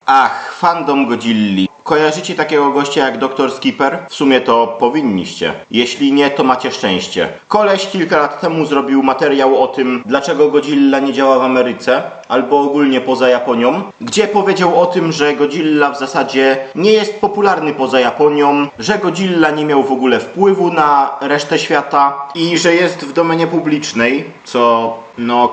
Ach, fandom Godzilli. Kojarzycie takiego gościa jak Dr. Skipper? W sumie to powinniście. Jeśli nie, to macie szczęście. Koleś kilka lat temu zrobił materiał o tym, dlaczego Godzilla nie działa w Ameryce, albo ogólnie poza Japonią, gdzie powiedział o tym, że Godzilla w zasadzie nie jest popularny poza Japonią, że Godzilla nie miał w ogóle wpływu na resztę świata i że jest w domenie publicznej, co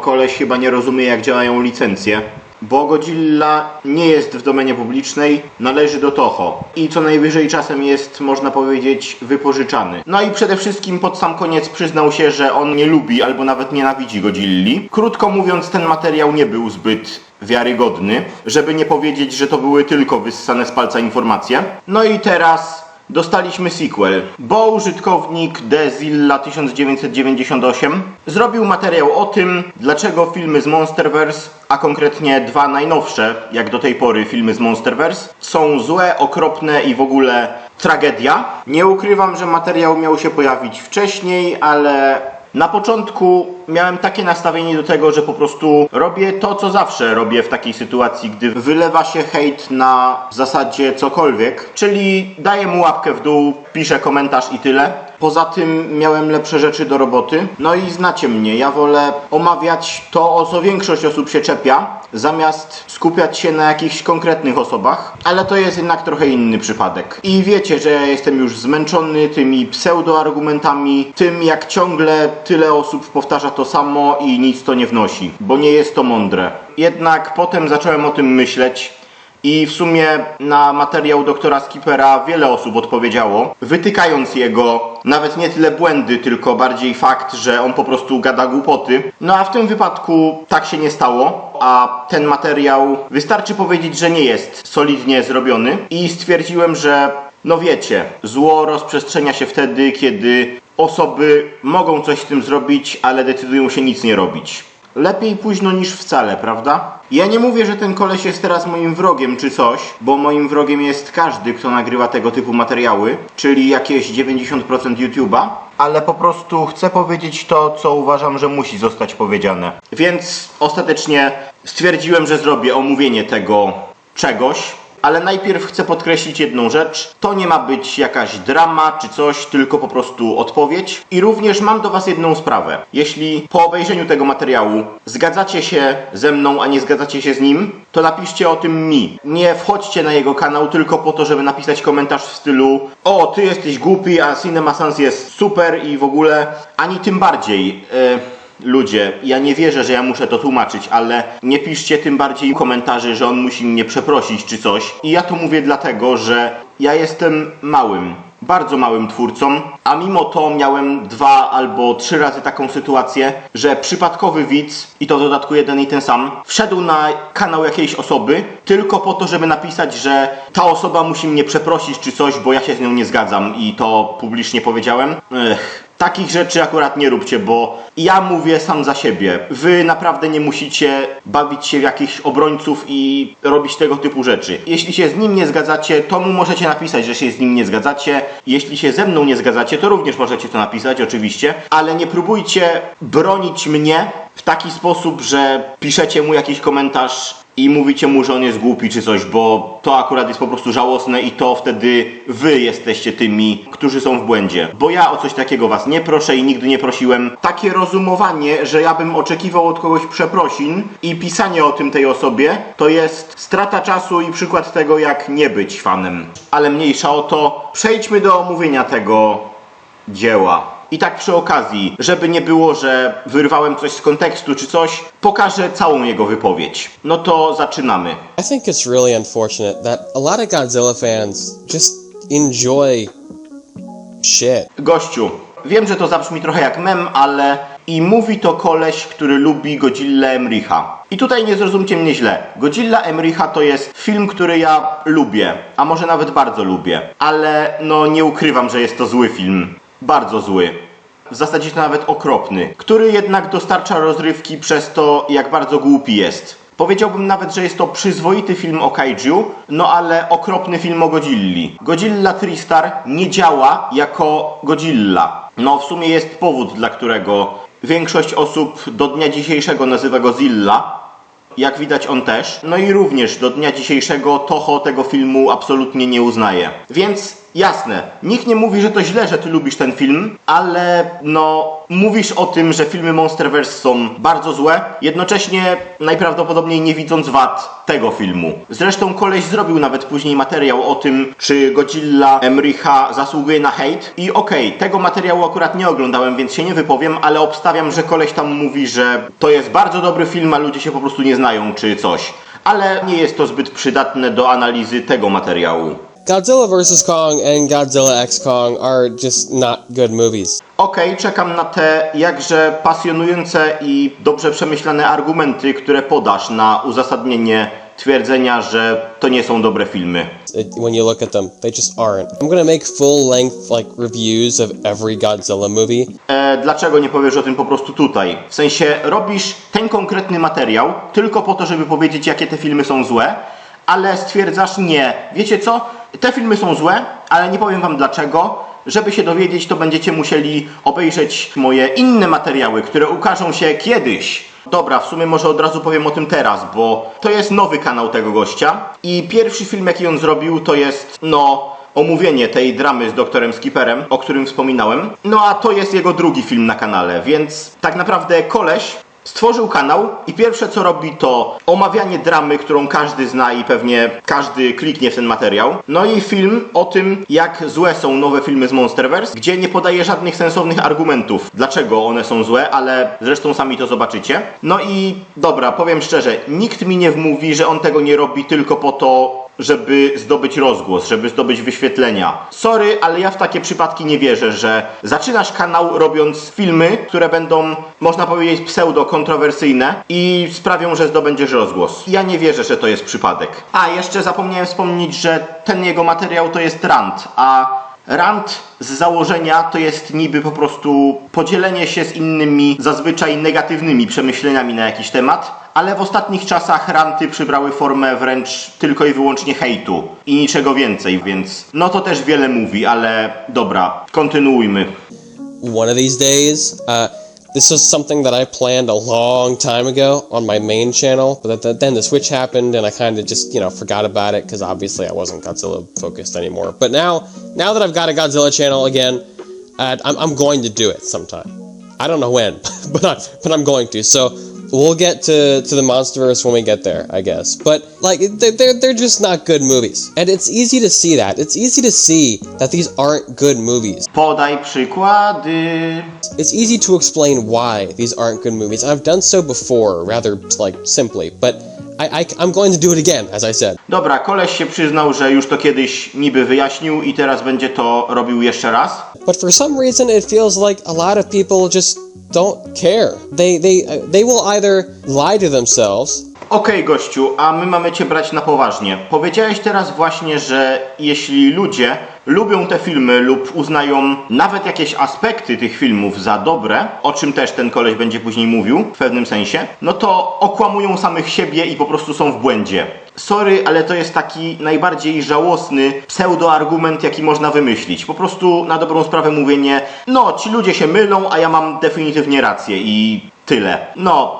koleś chyba nie rozumie, jak działają licencje. Bo Godzilla nie jest w domenie publicznej, należy do Toho i co najwyżej czasem jest, można powiedzieć, wypożyczany. No i przede wszystkim pod sam koniec przyznał się, że on nie lubi albo nawet nienawidzi Godzilli. Krótko mówiąc, ten materiał nie był zbyt wiarygodny, żeby nie powiedzieć, że to były tylko wyssane z palca informacje. No i teraz dostaliśmy sequel, bo użytkownik Dzilla1998 zrobił materiał o tym, dlaczego filmy z Monsterverse, a konkretnie dwa najnowsze, jak do tej pory filmy z Monsterverse, są złe, okropne i w ogóle tragedia. Nie ukrywam, że materiał miał się pojawić wcześniej, ale na początku miałem takie nastawienie do tego, że po prostu robię to, co zawsze robię w takiej sytuacji, gdy wylewa się hejt na w zasadzie cokolwiek, czyli daję mu łapkę w dół, piszę komentarz i tyle. Poza tym miałem lepsze rzeczy do roboty. No i znacie mnie, ja wolę omawiać to, o co większość osób się czepia, zamiast skupiać się na jakichś konkretnych osobach, ale to jest jednak trochę inny przypadek. I wiecie, że ja jestem już zmęczony tymi pseudoargumentami, tym jak ciągle tyle osób powtarza to samo i nic to nie wnosi, bo nie jest to mądre. Jednak potem zacząłem o tym myśleć i w sumie na materiał doktora Skippera wiele osób odpowiedziało, wytykając jego nawet nie tyle błędy, tylko bardziej fakt, że on po prostu gada głupoty. No a w tym wypadku tak się nie stało, a ten materiał wystarczy powiedzieć, że nie jest solidnie zrobiony i stwierdziłem, że wiecie, zło rozprzestrzenia się wtedy, kiedy osoby mogą coś z tym zrobić, ale decydują się nic nie robić. Lepiej późno niż wcale, prawda? Ja nie mówię, że ten koleś jest teraz moim wrogiem czy coś, bo moim wrogiem jest każdy, kto nagrywa tego typu materiały, czyli jakieś 90% YouTube'a, ale po prostu chcę powiedzieć to, co uważam, że musi zostać powiedziane. Więc ostatecznie stwierdziłem, że zrobię omówienie tego czegoś, ale najpierw chcę podkreślić jedną rzecz. To nie ma być jakaś drama czy coś, tylko po prostu odpowiedź. I również mam do was jedną sprawę. Jeśli po obejrzeniu tego materiału zgadzacie się ze mną, a nie zgadzacie się z nim, to napiszcie o tym mi. Nie wchodźcie na jego kanał tylko po to, żeby napisać komentarz w stylu: o, ty jesteś głupi, a Cinema Sans jest super i w ogóle, ani tym bardziej. Ludzie, ja nie wierzę, że ja muszę to tłumaczyć, ale nie piszcie tym bardziej komentarzy, że on musi mnie przeprosić czy coś. I ja to mówię dlatego, że ja jestem małym, bardzo małym twórcą, a mimo to miałem 2 albo 3 razy taką sytuację, że przypadkowy widz, i to w dodatku jeden i ten sam, wszedł na kanał jakiejś osoby tylko po to, żeby napisać, że ta osoba musi mnie przeprosić czy coś, bo ja się z nią nie zgadzam i to publicznie powiedziałem. Takich rzeczy akurat nie róbcie, bo ja mówię sam za siebie. Wy naprawdę nie musicie bawić się w jakichś obrońców i robić tego typu rzeczy. Jeśli się z nim nie zgadzacie, to mu możecie napisać, że się z nim nie zgadzacie. Jeśli się ze mną nie zgadzacie, to również możecie to napisać, oczywiście. Ale nie próbujcie bronić mnie w taki sposób, że piszecie mu jakiś komentarz i mówicie mu, że on jest głupi czy coś, bo to akurat jest po prostu żałosne i to wtedy wy jesteście tymi, którzy są w błędzie. Bo ja o coś takiego was nie proszę i nigdy nie prosiłem. Takie rozumowanie, że ja bym oczekiwał od kogoś przeprosin i pisanie o tym tej osobie, to jest strata czasu i przykład tego, jak nie być fanem. Ale mniejsza o to, przejdźmy do omówienia tego dzieła. I tak przy okazji, żeby nie było, że wyrwałem coś z kontekstu czy coś, pokażę całą jego wypowiedź. No to zaczynamy. I think it's really unfortunate that a lot of Godzilla fans just enjoy shit. Gościu, wiem, że to zabrzmi trochę jak mem, ale i mówi to koleś, który lubi Godzilla Emricha. I tutaj nie zrozumcie mnie źle. Godzilla Emricha to jest film, który ja lubię, a może nawet bardzo lubię. Ale nie ukrywam, że jest to zły film. Bardzo zły. W zasadzie to nawet okropny. Który jednak dostarcza rozrywki przez to, jak bardzo głupi jest. Powiedziałbym nawet, że jest to przyzwoity film o kaiju, ale okropny film o Godzilli. Godzilla Tristar nie działa jako Godzilla. W sumie jest powód, dla którego większość osób do dnia dzisiejszego nazywa go Zilla. Jak widać on też. No i również do dnia dzisiejszego Toho tego filmu absolutnie nie uznaje. Więc jasne, nikt nie mówi, że to źle, że ty lubisz ten film, ale no mówisz o tym, że filmy Monsterverse są bardzo złe, jednocześnie najprawdopodobniej nie widząc wad tego filmu. Zresztą koleś zrobił nawet później materiał o tym, czy Godzilla Emricha zasługuje na hejt. I okej, tego materiału akurat nie oglądałem, więc się nie wypowiem, ale obstawiam, że koleś tam mówi, że to jest bardzo dobry film, a ludzie się po prostu nie znają, czy coś. Ale nie jest to zbyt przydatne do analizy tego materiału. Godzilla vs. Kong and Godzilla X Kong are just not good movies. Okej, czekam na te jakże pasjonujące i dobrze przemyślane argumenty, które podasz na uzasadnienie twierdzenia, że to nie są dobre filmy. When you look at them, they just aren't. I'm gonna make full-length reviews of every Godzilla movie. Dlaczego nie powiesz o tym po prostu tutaj? W sensie robisz ten konkretny materiał tylko po to, żeby powiedzieć, jakie te filmy są złe, ale stwierdzasz nie. Wiecie co? Te filmy są złe, ale nie powiem wam dlaczego. Żeby się dowiedzieć, to będziecie musieli obejrzeć moje inne materiały, które ukażą się kiedyś. Dobra, w sumie może od razu powiem o tym teraz, bo to jest nowy kanał tego gościa i pierwszy film, jaki on zrobił, to jest, omówienie tej dramy z doktorem Skipperem, o którym wspominałem. No a to jest jego drugi film na kanale, więc tak naprawdę koleś stworzył kanał i pierwsze co robi to omawianie dramy, którą każdy zna i pewnie każdy kliknie w ten materiał. No i film o tym, jak złe są nowe filmy z Monsterverse, gdzie nie podaje żadnych sensownych argumentów, dlaczego one są złe, ale zresztą sami to zobaczycie. No i dobra, powiem szczerze, nikt mi nie wmówi, że on tego nie robi tylko po to, żeby zdobyć rozgłos, żeby zdobyć wyświetlenia. Sorry, ale ja w takie przypadki nie wierzę, że zaczynasz kanał robiąc filmy, które będą, można powiedzieć, pseudo-kontrowersyjne i sprawią, że zdobędziesz rozgłos. Ja nie wierzę, że to jest przypadek. A, jeszcze zapomniałem wspomnieć, że ten jego materiał to jest rant, a rant z założenia to jest niby po prostu podzielenie się z innymi, zazwyczaj negatywnymi przemyśleniami na jakiś temat, ale w ostatnich czasach ranty przybrały formę wręcz tylko i wyłącznie hejtu i niczego więcej, więc no to też wiele mówi, ale dobra, kontynuujmy. One of these days, this was something that I planned a long time ago on my main channel, but then the switch happened and I kind of just, forgot about it because obviously I wasn't Godzilla focused anymore. But now that I've got a Godzilla channel again, I'm going to do it sometime. I don't know when, but I'm going to. So we'll get to the Monsterverse when we get there, I guess. But they're just not good movies, and it's easy to see that. It's easy to see that these aren't good movies. Podaj przykłady. It's easy to explain why these aren't good movies, and I've done so before, rather simply. But I'm going to do it again, as I said. Dobra, koleś się przyznał, że już to kiedyś niby wyjaśnił i teraz będzie to robił jeszcze raz. But for some reason, it feels like a lot of people just don't care. They will either lie to themselves. Okej, gościu, a my mamy cię brać na poważnie. Powiedziałeś teraz właśnie, że jeśli ludzie lubią te filmy lub uznają nawet jakieś aspekty tych filmów za dobre, o czym też ten koleś będzie później mówił w pewnym sensie, no to okłamują samych siebie i po prostu są w błędzie. Sorry, ale to jest taki najbardziej żałosny pseudoargument, jaki można wymyślić. Po prostu na dobrą sprawę mówienie, ci ludzie się mylą, a ja mam definitywnie rację i tyle.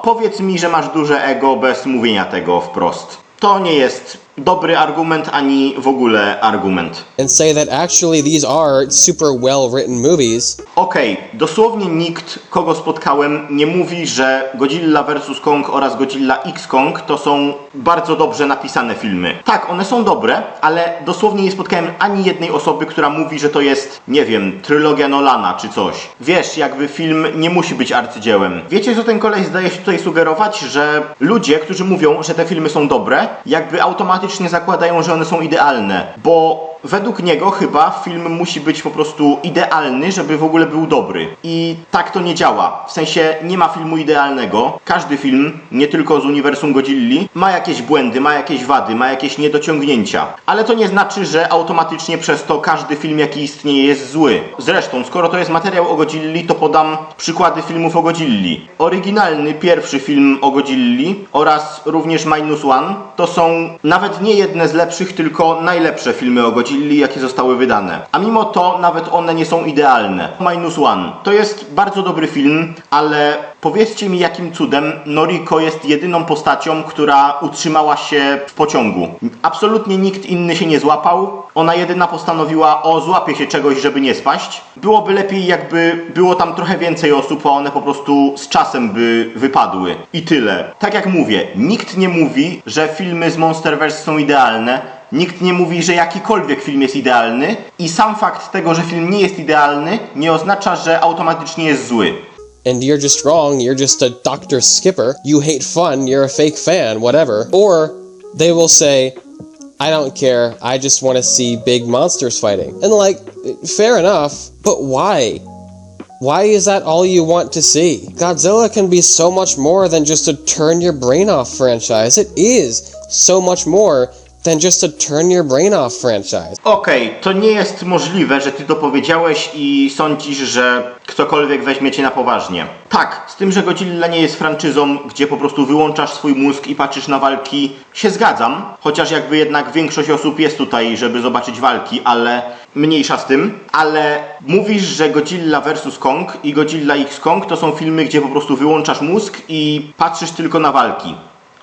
Powiedz mi, że masz duże ego bez mówienia tego wprost. To nie jest dobry argument, ani w ogóle argument. And say that actually these are super well-written movies. Okej, dosłownie nikt, kogo spotkałem, nie mówi, że Godzilla vs. Kong oraz Godzilla X Kong to są bardzo dobrze napisane filmy. Tak, one są dobre, ale dosłownie nie spotkałem ani jednej osoby, która mówi, że to jest, nie wiem, trylogia Nolana czy coś. Wiesz, jakby film nie musi być arcydziełem. Wiecie, co ten koleś zdaje się tutaj sugerować? Że ludzie, którzy mówią, że te filmy są dobre, jakby automatycznie zakładają, że one są idealne, bo według niego chyba film musi być po prostu idealny, żeby w ogóle był dobry. I tak to nie działa. W sensie nie ma filmu idealnego. Każdy film, nie tylko z uniwersum Godzilli, ma jakieś błędy, ma jakieś wady, ma jakieś niedociągnięcia. Ale to nie znaczy, że automatycznie przez to każdy film, jaki istnieje, jest zły. Zresztą, skoro to jest materiał o Godzilli, to podam przykłady filmów o Godzilli. Oryginalny pierwszy film o Godzilli oraz również Minus One to są nawet nie jedne z lepszych, tylko najlepsze filmy o Godzilli, Godzilli, jakie zostały wydane. A mimo to nawet one nie są idealne. Minus One. To jest bardzo dobry film, ale powiedzcie mi, jakim cudem Noriko jest jedyną postacią, która utrzymała się w pociągu. Absolutnie nikt inny się nie złapał. Ona jedyna postanowiła, złapie się czegoś, żeby nie spaść. Byłoby lepiej, jakby było tam trochę więcej osób, a one po prostu z czasem by wypadły. I tyle. Tak jak mówię, nikt nie mówi, że filmy z Monsterverse są idealne. Nikt nie mówi, że jakikolwiek film jest idealny. I sam fakt tego, że film nie jest idealny, nie oznacza, że automatycznie jest zły. And you're just wrong, you're just a Dr. Skipper, you hate fun, you're a fake fan, whatever. Or they will say, I don't care, I just want to see big monsters fighting. And like, fair enough, but why? Why is that all you want to see? Godzilla can be so much more than just a turn your brain off franchise. It is so much more than just a turn your brain off franchise. Okej, to nie jest możliwe, że ty to powiedziałeś i sądzisz, że ktokolwiek weźmie cię na poważnie. Tak, z tym, że Godzilla nie jest franczyzą, gdzie po prostu wyłączasz swój mózg i patrzysz na walki, się zgadzam. Chociaż jakby jednak większość osób jest tutaj, żeby zobaczyć walki, ale mniejsza z tym. Ale mówisz, że Godzilla vs. Kong i Godzilla X Kong to są filmy, gdzie po prostu wyłączasz mózg i patrzysz tylko na walki.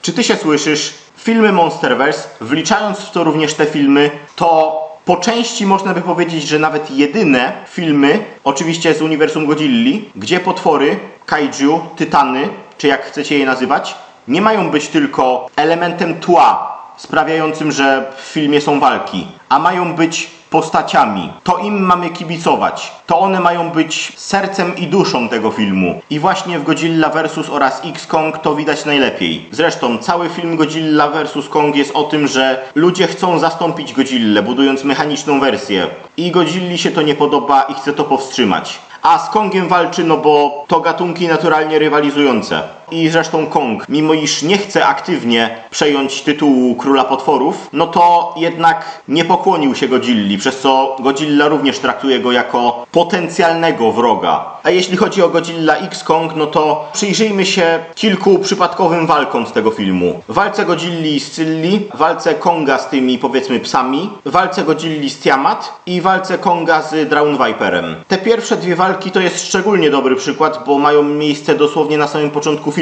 Czy ty się słyszysz? Filmy Monsterverse, wliczając w to również te filmy, to po części można by powiedzieć, że nawet jedyne filmy, oczywiście z uniwersum Godzilli, gdzie potwory, kaiju, tytany, czy jak chcecie je nazywać, nie mają być tylko elementem tła, sprawiającym, że w filmie są walki, a mają być postaciami. To im mamy kibicować. To one mają być sercem i duszą tego filmu. I właśnie w Godzilla vs. oraz X-Kong to widać najlepiej. Zresztą cały film Godzilla vs. Kong jest o tym, że ludzie chcą zastąpić Godzillę, budując mechaniczną wersję. I Godzilli się to nie podoba i chce to powstrzymać. A z Kongiem walczy, no bo to gatunki naturalnie rywalizujące. I zresztą Kong, mimo iż nie chce aktywnie przejąć tytułu Króla Potworów, no to jednak nie pokłonił się Godzilli, przez co Godzilla również traktuje go jako potencjalnego wroga. A jeśli chodzi o Godzilla X Kong, no to przyjrzyjmy się kilku przypadkowym walkom z tego filmu. Walce Godzilli z Cilli, walce Konga z tymi, powiedzmy, psami, walce Godzilli z Tiamat i walce Konga z Drown Viperem. Te pierwsze dwie walki to jest szczególnie dobry przykład, bo mają miejsce dosłownie na samym początku filmu.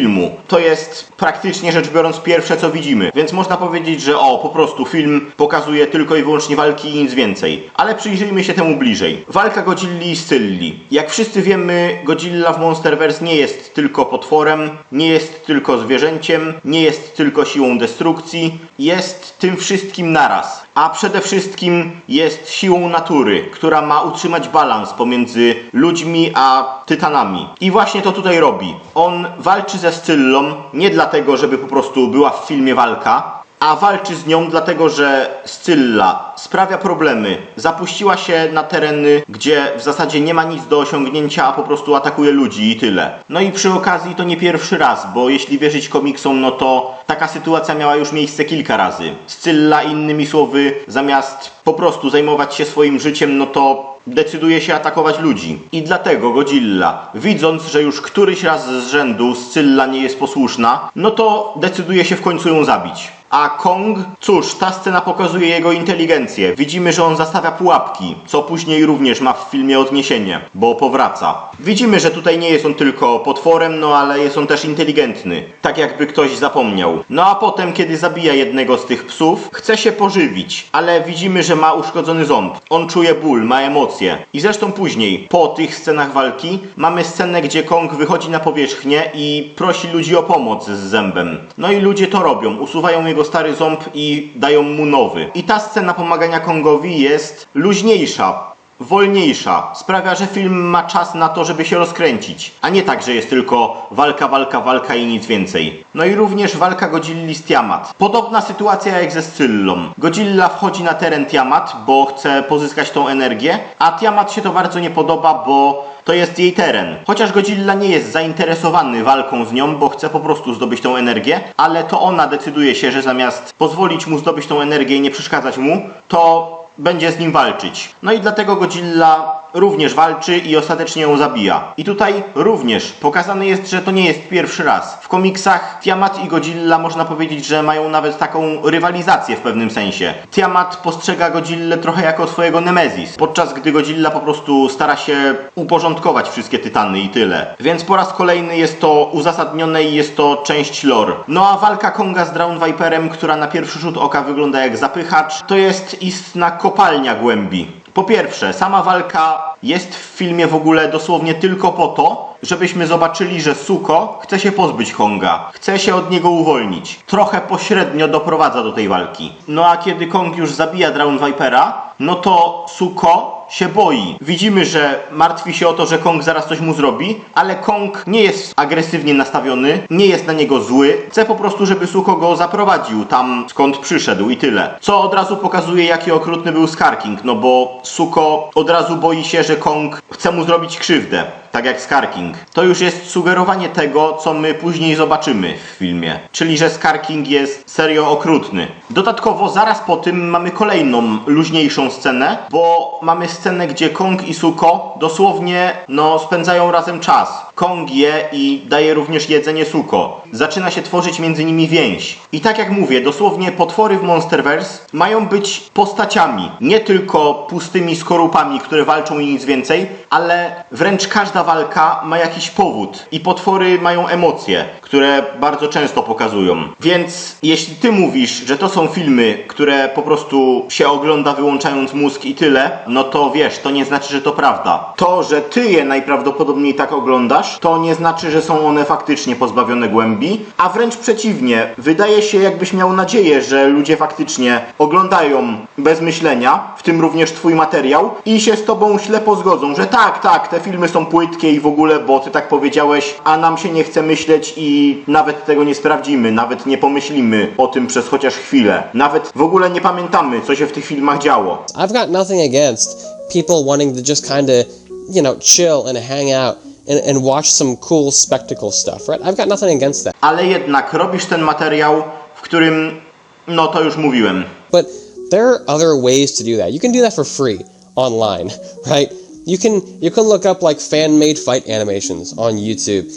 To jest praktycznie rzecz biorąc pierwsze, co widzimy. Więc można powiedzieć, że po prostu film pokazuje tylko i wyłącznie walki i nic więcej. Ale przyjrzyjmy się temu bliżej. Walka Godzilli z Cilli. Jak wszyscy wiemy, Godzilla w Monsterverse nie jest tylko potworem, nie jest tylko zwierzęciem, nie jest tylko siłą destrukcji, jest tym wszystkim naraz. A przede wszystkim jest siłą natury, która ma utrzymać balans pomiędzy ludźmi a tytanami. I właśnie to tutaj robi. On walczy ze Scyllą nie dlatego, żeby po prostu była w filmie walka, a walczy z nią dlatego, że Scylla sprawia problemy. Zapuściła się na tereny, gdzie w zasadzie nie ma nic do osiągnięcia, a po prostu atakuje ludzi i tyle. No i przy okazji to nie pierwszy raz, bo jeśli wierzyć komiksom, no to taka sytuacja miała już miejsce kilka razy. Scylla, innymi słowy, zamiast po prostu zajmować się swoim życiem, no to decyduje się atakować ludzi. I dlatego Godzilla, widząc, że już któryś raz z rzędu Scylla nie jest posłuszna, no to decyduje się w końcu ją zabić. A Kong? Cóż, ta scena pokazuje jego inteligencję. Widzimy, że on zastawia pułapki, co później również ma w filmie odniesienie, bo powraca. Widzimy, że tutaj nie jest on tylko potworem, no ale jest on też inteligentny. Tak jakby ktoś zapomniał. No a potem, kiedy zabija jednego z tych psów, chce się pożywić, ale widzimy, że ma uszkodzony ząb. On czuje ból, ma emocje. I zresztą później, po tych scenach walki, mamy scenę, gdzie Kong wychodzi na powierzchnię i prosi ludzi o pomoc z zębem. No i ludzie to robią, usuwają jego stary ząb i dają mu nowy. I ta scena pomagania Kongowi jest luźniejsza, wolniejsza. Sprawia, że film ma czas na to, żeby się rozkręcić. A nie tak, że jest tylko walka, walka, walka i nic więcej. No i również walka Godzilli z Tiamat. Podobna sytuacja jak ze Scyllą. Godzilla wchodzi na teren Tiamat, bo chce pozyskać tą energię, a Tiamat się to bardzo nie podoba, bo to jest jej teren. Chociaż Godzilla nie jest zainteresowany walką z nią, bo chce po prostu zdobyć tą energię, ale to ona decyduje się, że zamiast pozwolić mu zdobyć tą energię i nie przeszkadzać mu, to będzie z nim walczyć. No i dlatego Godzilla również walczy i ostatecznie ją zabija. I tutaj również pokazane jest, że to nie jest pierwszy raz. W komiksach Tiamat i Godzilla można powiedzieć, że mają nawet taką rywalizację w pewnym sensie. Tiamat postrzega Godzillę trochę jako swojego Nemezis, podczas gdy Godzilla po prostu stara się uporządkować wszystkie tytany i tyle. Więc po raz kolejny jest to uzasadnione i jest to część lore. No a walka Konga z Drowned Viperem, która na pierwszy rzut oka wygląda jak zapychacz, to jest istna kopalnia głębi. Po pierwsze, sama walka jest w filmie w ogóle dosłownie tylko po to, żebyśmy zobaczyli, że Suko chce się pozbyć Konga. Chce się od niego uwolnić. Trochę pośrednio doprowadza do tej walki. No a kiedy Kong już zabija Drowned Vipera, no to Suko się boi. Widzimy, że martwi się o to, że Kong zaraz coś mu zrobi, ale Kong nie jest agresywnie nastawiony, nie jest na niego zły. Chce po prostu, żeby Suko go zaprowadził tam, skąd przyszedł i tyle. Co od razu pokazuje, jaki okrutny był Scar King, no bo Suko od razu boi się, że Kong chce mu zrobić krzywdę. Tak jak Scar King. To już jest sugerowanie tego, co my później zobaczymy w filmie. Czyli, że Scar King jest serio okrutny. Dodatkowo zaraz po tym mamy kolejną, luźniejszą scenę, bo mamy scenę, gdzie Kong i Suko dosłownie, spędzają razem czas. Kong je i daje również jedzenie Suko. Zaczyna się tworzyć między nimi więź. I tak jak mówię, dosłownie potwory w Monsterverse mają być postaciami. Nie tylko pustymi skorupami, które walczą i nic więcej, ale wręcz każda walka ma jakiś powód i potwory mają emocje, które bardzo często pokazują. Więc jeśli ty mówisz, że to są filmy, które po prostu się ogląda wyłączając mózg i tyle, no to wiesz, to nie znaczy, że to prawda. To, że ty je najprawdopodobniej tak oglądasz, to nie znaczy, że są one faktycznie pozbawione głębi, a wręcz przeciwnie. Wydaje się, jakbyś miał nadzieję, że ludzie faktycznie oglądają bez myślenia, w tym również twój materiał, i się z tobą ślepo zgodzą, że tak, te filmy są płytkie i w ogóle, bo ty tak powiedziałeś, a nam się nie chce myśleć i nawet tego nie sprawdzimy, nawet nie pomyślimy o tym przez chociaż chwilę. Nawet w ogóle nie pamiętamy, co się w tych filmach działo. I've got nothing against people wanting to just kind of, chill and hang out and watch some cool spectacle stuff, right? I've got nothing against that. Ale jednak robisz ten materiał, w którym, to już mówiłem. But there are other ways to do that. You can do that for free online, right? You can look up like fan-made fight animations on YouTube.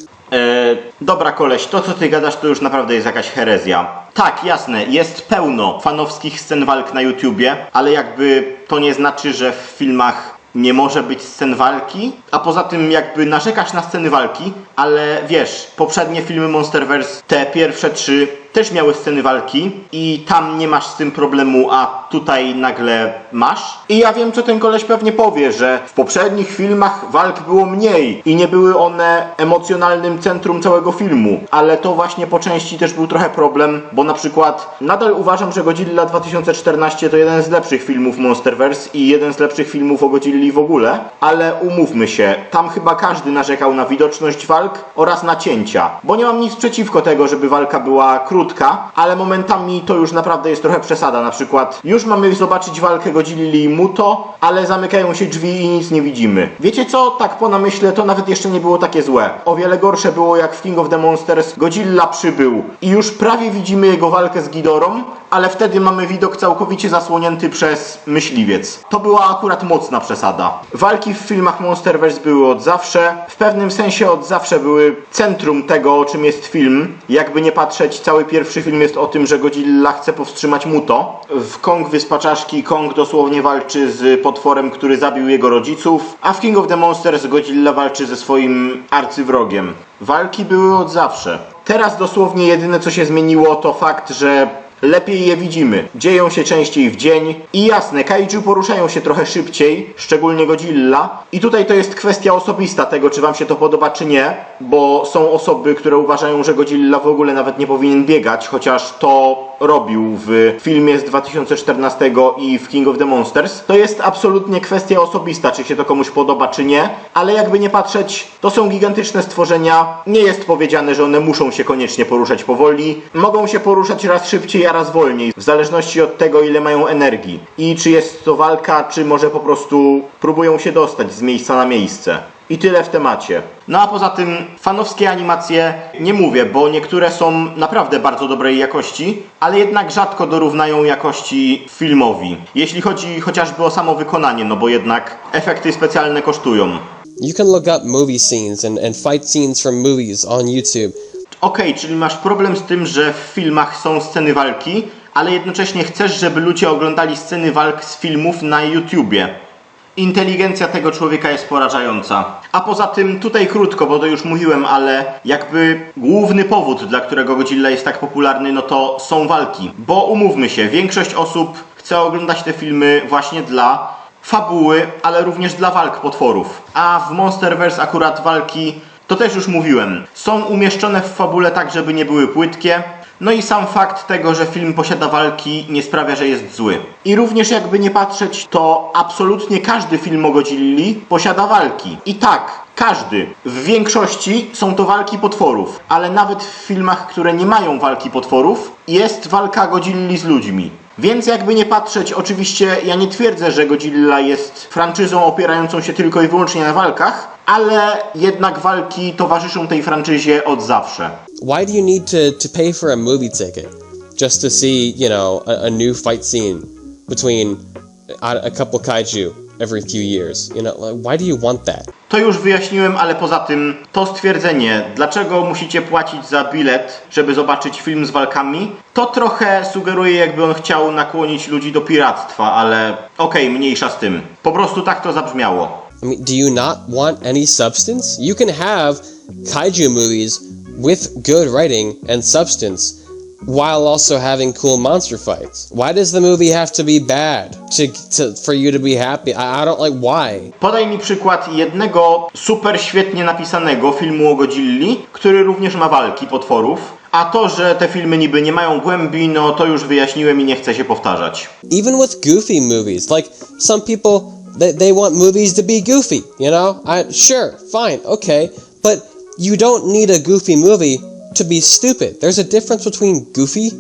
Dobra koleś, to co ty gadasz to już naprawdę jest jakaś herezja. Tak, jasne, jest pełno fanowskich scen walk na YouTubie, ale jakby to nie znaczy, że w filmach nie może być scen walki, a poza tym jakby narzekasz na sceny walki, ale wiesz, poprzednie filmy Monsterverse, te pierwsze 3 też miały sceny walki i tam nie masz z tym problemu, a tutaj nagle masz. I ja wiem, co ten koleś pewnie powie, że w poprzednich filmach walk było mniej i nie były one emocjonalnym centrum całego filmu, ale to właśnie po części też był trochę problem, bo na przykład nadal uważam, że Godzilla 2014 to jeden z lepszych filmów Monsterverse i jeden z lepszych filmów o Godzilli w ogóle, ale umówmy się, tam chyba każdy narzekał na widoczność walk oraz na cięcia, bo nie mam nic przeciwko tego, żeby walka była krótka, ale momentami to już naprawdę jest trochę przesada. Na przykład już mamy zobaczyć walkę Godzilli i Muto, ale zamykają się drzwi i nic nie widzimy. Wiecie co? Tak po namyśle to nawet jeszcze nie było takie złe. O wiele gorsze było, jak w King of the Monsters Godzilla przybył i już prawie widzimy jego walkę z Ghidorą, ale wtedy mamy widok całkowicie zasłonięty przez myśliwiec. To była akurat mocna przesada. Walki w filmach Monsterverse były od zawsze. W pewnym sensie od zawsze były centrum tego, o czym jest film. Jakby nie patrzeć, cały pierwszy film jest o tym, że Godzilla chce powstrzymać Muto. W Kong Wyspa Czaszki Kong dosłownie walczy z potworem, który zabił jego rodziców, a w King of the Monsters Godzilla walczy ze swoim arcywrogiem. Walki były od zawsze. Teraz dosłownie jedyne, co się zmieniło, to fakt, że lepiej je widzimy. Dzieją się częściej w dzień i jasne, kaiju poruszają się trochę szybciej, szczególnie Godzilla. I tutaj to jest kwestia osobista tego, czy wam się to podoba, czy nie, bo są osoby, które uważają, że Godzilla w ogóle nawet nie powinien biegać, chociaż to robił w filmie z 2014 i w King of the Monsters. To jest absolutnie kwestia osobista, czy się to komuś podoba, czy nie, ale jakby nie patrzeć, to są gigantyczne stworzenia. Nie jest powiedziane, że one muszą się koniecznie poruszać powoli. Mogą się poruszać raz szybciej, a raz wolniej, w zależności od tego, ile mają energii. I czy jest to walka, czy może po prostu próbują się dostać z miejsca na miejsce. I tyle w temacie. No a poza tym fanowskie animacje nie mówię, bo niektóre są naprawdę bardzo dobrej jakości, ale jednak rzadko dorównają jakości filmowi. Jeśli chodzi chociażby o samo wykonanie, no bo jednak efekty specjalne kosztują. You can look up movie scenes and fight scenes from movies on YouTube. Okej, czyli masz problem z tym, że w filmach są sceny walki, ale jednocześnie chcesz, żeby ludzie oglądali sceny walk z filmów na YouTubie. Inteligencja tego człowieka jest porażająca. A poza tym, tutaj krótko, bo to już mówiłem, ale jakby główny powód, dla którego Godzilla jest tak popularny, no to są walki. Bo umówmy się, większość osób chce oglądać te filmy właśnie dla fabuły, ale również dla walk potworów. A w Monsterverse akurat walki, to też już mówiłem, są umieszczone w fabule tak, żeby nie były płytkie. No i sam fakt tego, że film posiada walki, nie sprawia, że jest zły. I również jakby nie patrzeć, to absolutnie każdy film o Godzilli posiada walki. I tak, każdy. W większości są to walki potworów, ale nawet w filmach, które nie mają walki potworów, jest walka Godzilli z ludźmi. Więc jakby nie patrzeć, oczywiście ja nie twierdzę, że Godzilla jest franczyzą opierającą się tylko i wyłącznie na walkach, ale jednak walki towarzyszą tej franczyzie od zawsze. Why do you need to pay for a movie ticket just to see, you know, a new fight scene between a couple kaiju every few years? You know, like, why do you want that? To już wyjaśniłem, ale poza tym to stwierdzenie, dlaczego musicie płacić za bilet, żeby zobaczyć film z walkami, to trochę sugeruje, jakby on chciał nakłonić ludzi do piractwa, ale okej, mniejsza z tym. Po prostu tak to zabrzmiało. I mean, do you not want any substance? You can have kaiju movies with good writing and substance while also having cool monster fights. Why does the movie have to be bad for you to be happy? I don't like why. Podaj mi przykład jednego super świetnie napisanego filmu o Godzilli, który również ma walki potworów. A to, że te filmy niby nie mają głębi, no to już wyjaśniłem i nie chcę się powtarzać. Even with goofy movies, like some people, they want movies to be goofy, you know? Sure, fine, okay, but you don't need a goofy movie to be stupid. There's a difference between goofy,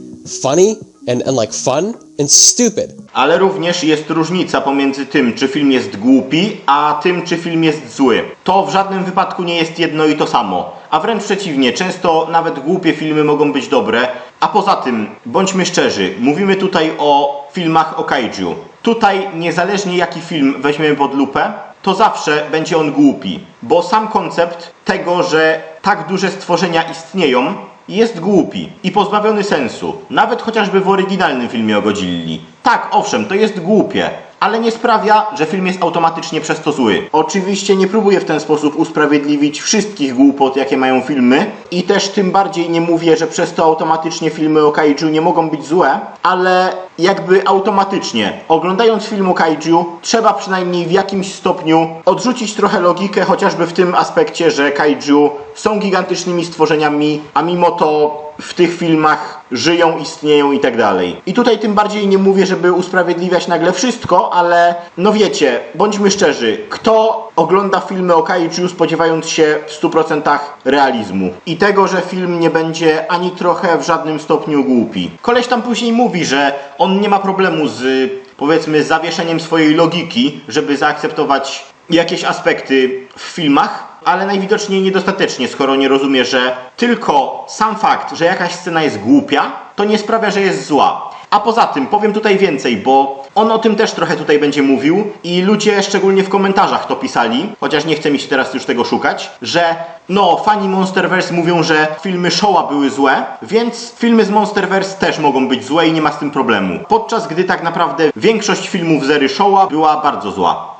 funny, and like fun, and stupid. Ale również jest różnica pomiędzy tym, czy film jest głupi, a tym, czy film jest zły. To w żadnym wypadku nie jest jedno i to samo. A wręcz przeciwnie, często nawet głupie filmy mogą być dobre. A poza tym, bądźmy szczerzy, mówimy tutaj o filmach o kaiju. Tutaj, niezależnie jaki film weźmiemy pod lupę, to zawsze będzie on głupi. Bo sam koncept tego, że tak duże stworzenia istnieją, jest głupi i pozbawiony sensu. Nawet chociażby w oryginalnym filmie o Godzilli. Tak, owszem, to jest głupie, ale nie sprawia, że film jest automatycznie przez to zły. Oczywiście nie próbuję w ten sposób usprawiedliwić wszystkich głupot, jakie mają filmy i też tym bardziej nie mówię, że przez to automatycznie filmy o kaiju nie mogą być złe, ale jakby automatycznie, oglądając film o kaiju, trzeba przynajmniej w jakimś stopniu odrzucić trochę logikę, chociażby w tym aspekcie, że kaiju są gigantycznymi stworzeniami, a mimo to w tych filmach żyją, istnieją i tak dalej. I tutaj tym bardziej nie mówię, żeby usprawiedliwiać nagle wszystko, ale no wiecie, bądźmy szczerzy, kto ogląda filmy o kaiju spodziewając się w 100% realizmu i tego, że film nie będzie ani trochę w żadnym stopniu głupi. Koleś tam później mówi, że on nie ma problemu z, powiedzmy, zawieszeniem swojej logiki, żeby zaakceptować jakieś aspekty w filmach, ale najwidoczniej niedostatecznie, skoro nie rozumie, że tylko sam fakt, że jakaś scena jest głupia, to nie sprawia, że jest zła. A poza tym, powiem tutaj więcej, bo on o tym też trochę tutaj będzie mówił i ludzie, szczególnie w komentarzach to pisali, chociaż nie chce mi się teraz już tego szukać, że no, fani Monsterverse mówią, że filmy Showa były złe, więc filmy z Monsterverse też mogą być złe i nie ma z tym problemu. Podczas gdy tak naprawdę większość filmów z ery Showa była bardzo zła.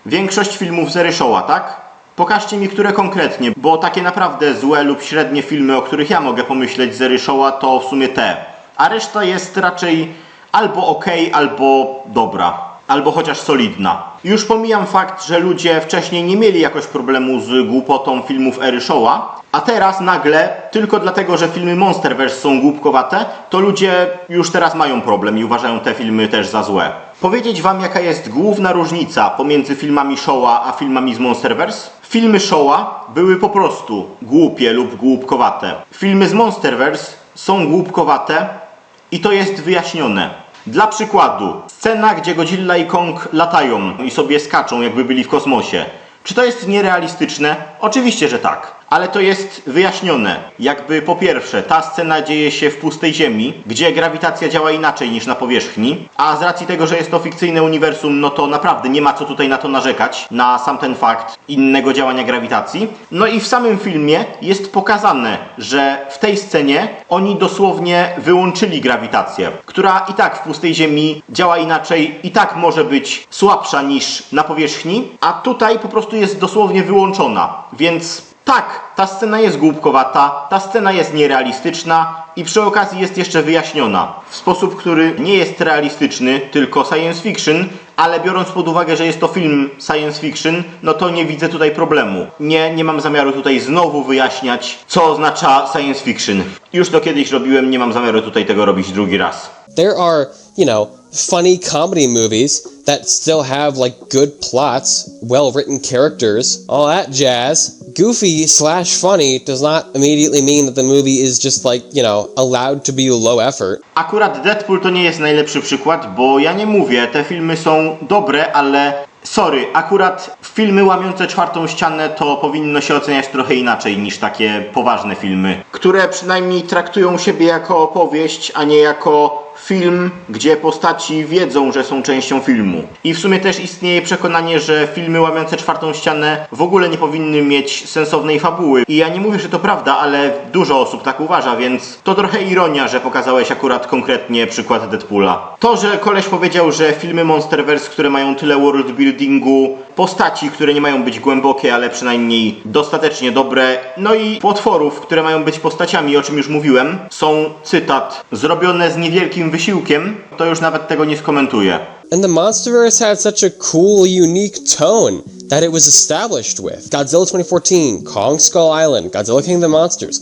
Większość filmów z ery Showa, tak? Pokażcie mi, które konkretnie, bo takie naprawdę złe lub średnie filmy, o których ja mogę pomyśleć z ery Showa, to w sumie te. A reszta jest raczej albo okej, albo dobra. Albo chociaż solidna. Już pomijam fakt, że ludzie wcześniej nie mieli jakoś problemu z głupotą filmów ery Showa, a teraz nagle, tylko dlatego, że filmy Monsterverse są głupkowate, to ludzie już teraz mają problem i uważają te filmy też za złe. Powiedzieć wam, jaka jest główna różnica pomiędzy filmami Showa a filmami z Monsterverse? Filmy Showa były po prostu głupie lub głupkowate. Filmy z Monsterverse są głupkowate i to jest wyjaśnione. Dla przykładu, scena, gdzie Godzilla i Kong latają i sobie skaczą, jakby byli w kosmosie. Czy to jest nierealistyczne? Oczywiście, że tak. Ale to jest wyjaśnione. Jakby po pierwsze, ta scena dzieje się w pustej ziemi, gdzie grawitacja działa inaczej niż na powierzchni, a z racji tego, że jest to fikcyjne uniwersum, no to naprawdę nie ma co tutaj na to narzekać, na sam ten fakt innego działania grawitacji. No i w samym filmie jest pokazane, że w tej scenie oni dosłownie wyłączyli grawitację, która i tak w pustej ziemi działa inaczej, i tak może być słabsza niż na powierzchni, a tutaj po prostu jest dosłownie wyłączona, więc tak, ta scena jest głupkowata, ta scena jest nierealistyczna i przy okazji jest jeszcze wyjaśniona w sposób, który nie jest realistyczny, tylko science fiction, ale biorąc pod uwagę, że jest to film science fiction, no to nie widzę tutaj problemu. Nie mam zamiaru tutaj znowu wyjaśniać, co oznacza science fiction. Już to kiedyś robiłem, nie mam zamiaru tutaj tego robić drugi raz. There are, funny comedy movies that still have like good plots, well-written characters, all that jazz. Goofy/funny does not immediately mean that the movie is just allowed to be low effort. Akurat Deadpool to nie jest najlepszy przykład, bo ja nie mówię, te filmy są dobre, ale sorry, akurat filmy łamiące czwartą ścianę to powinno się oceniać trochę inaczej niż takie poważne filmy, które przynajmniej traktują siebie jako opowieść, a nie jako film, gdzie postaci wiedzą, że są częścią filmu. I w sumie też istnieje przekonanie, że filmy łamiące czwartą ścianę w ogóle nie powinny mieć sensownej fabuły. I ja nie mówię, że to prawda, ale dużo osób tak uważa, więc to trochę ironia, że pokazałeś akurat konkretnie przykład Deadpoola. To, że koleś powiedział, że filmy Monsterverse, które mają tyle worldbuildingu, postaci, które nie mają być głębokie, ale przynajmniej dostatecznie dobre, no i potworów, które mają być postaciami, o czym już mówiłem, są, cytat, zrobione z niewielkim wysiłkiem, to już nawet tego nie skomentuję. And the Monsterverse had such a cool, unique tone that it was established with. Godzilla 2014, Kong Skull Island, Godzilla King of the Monsters.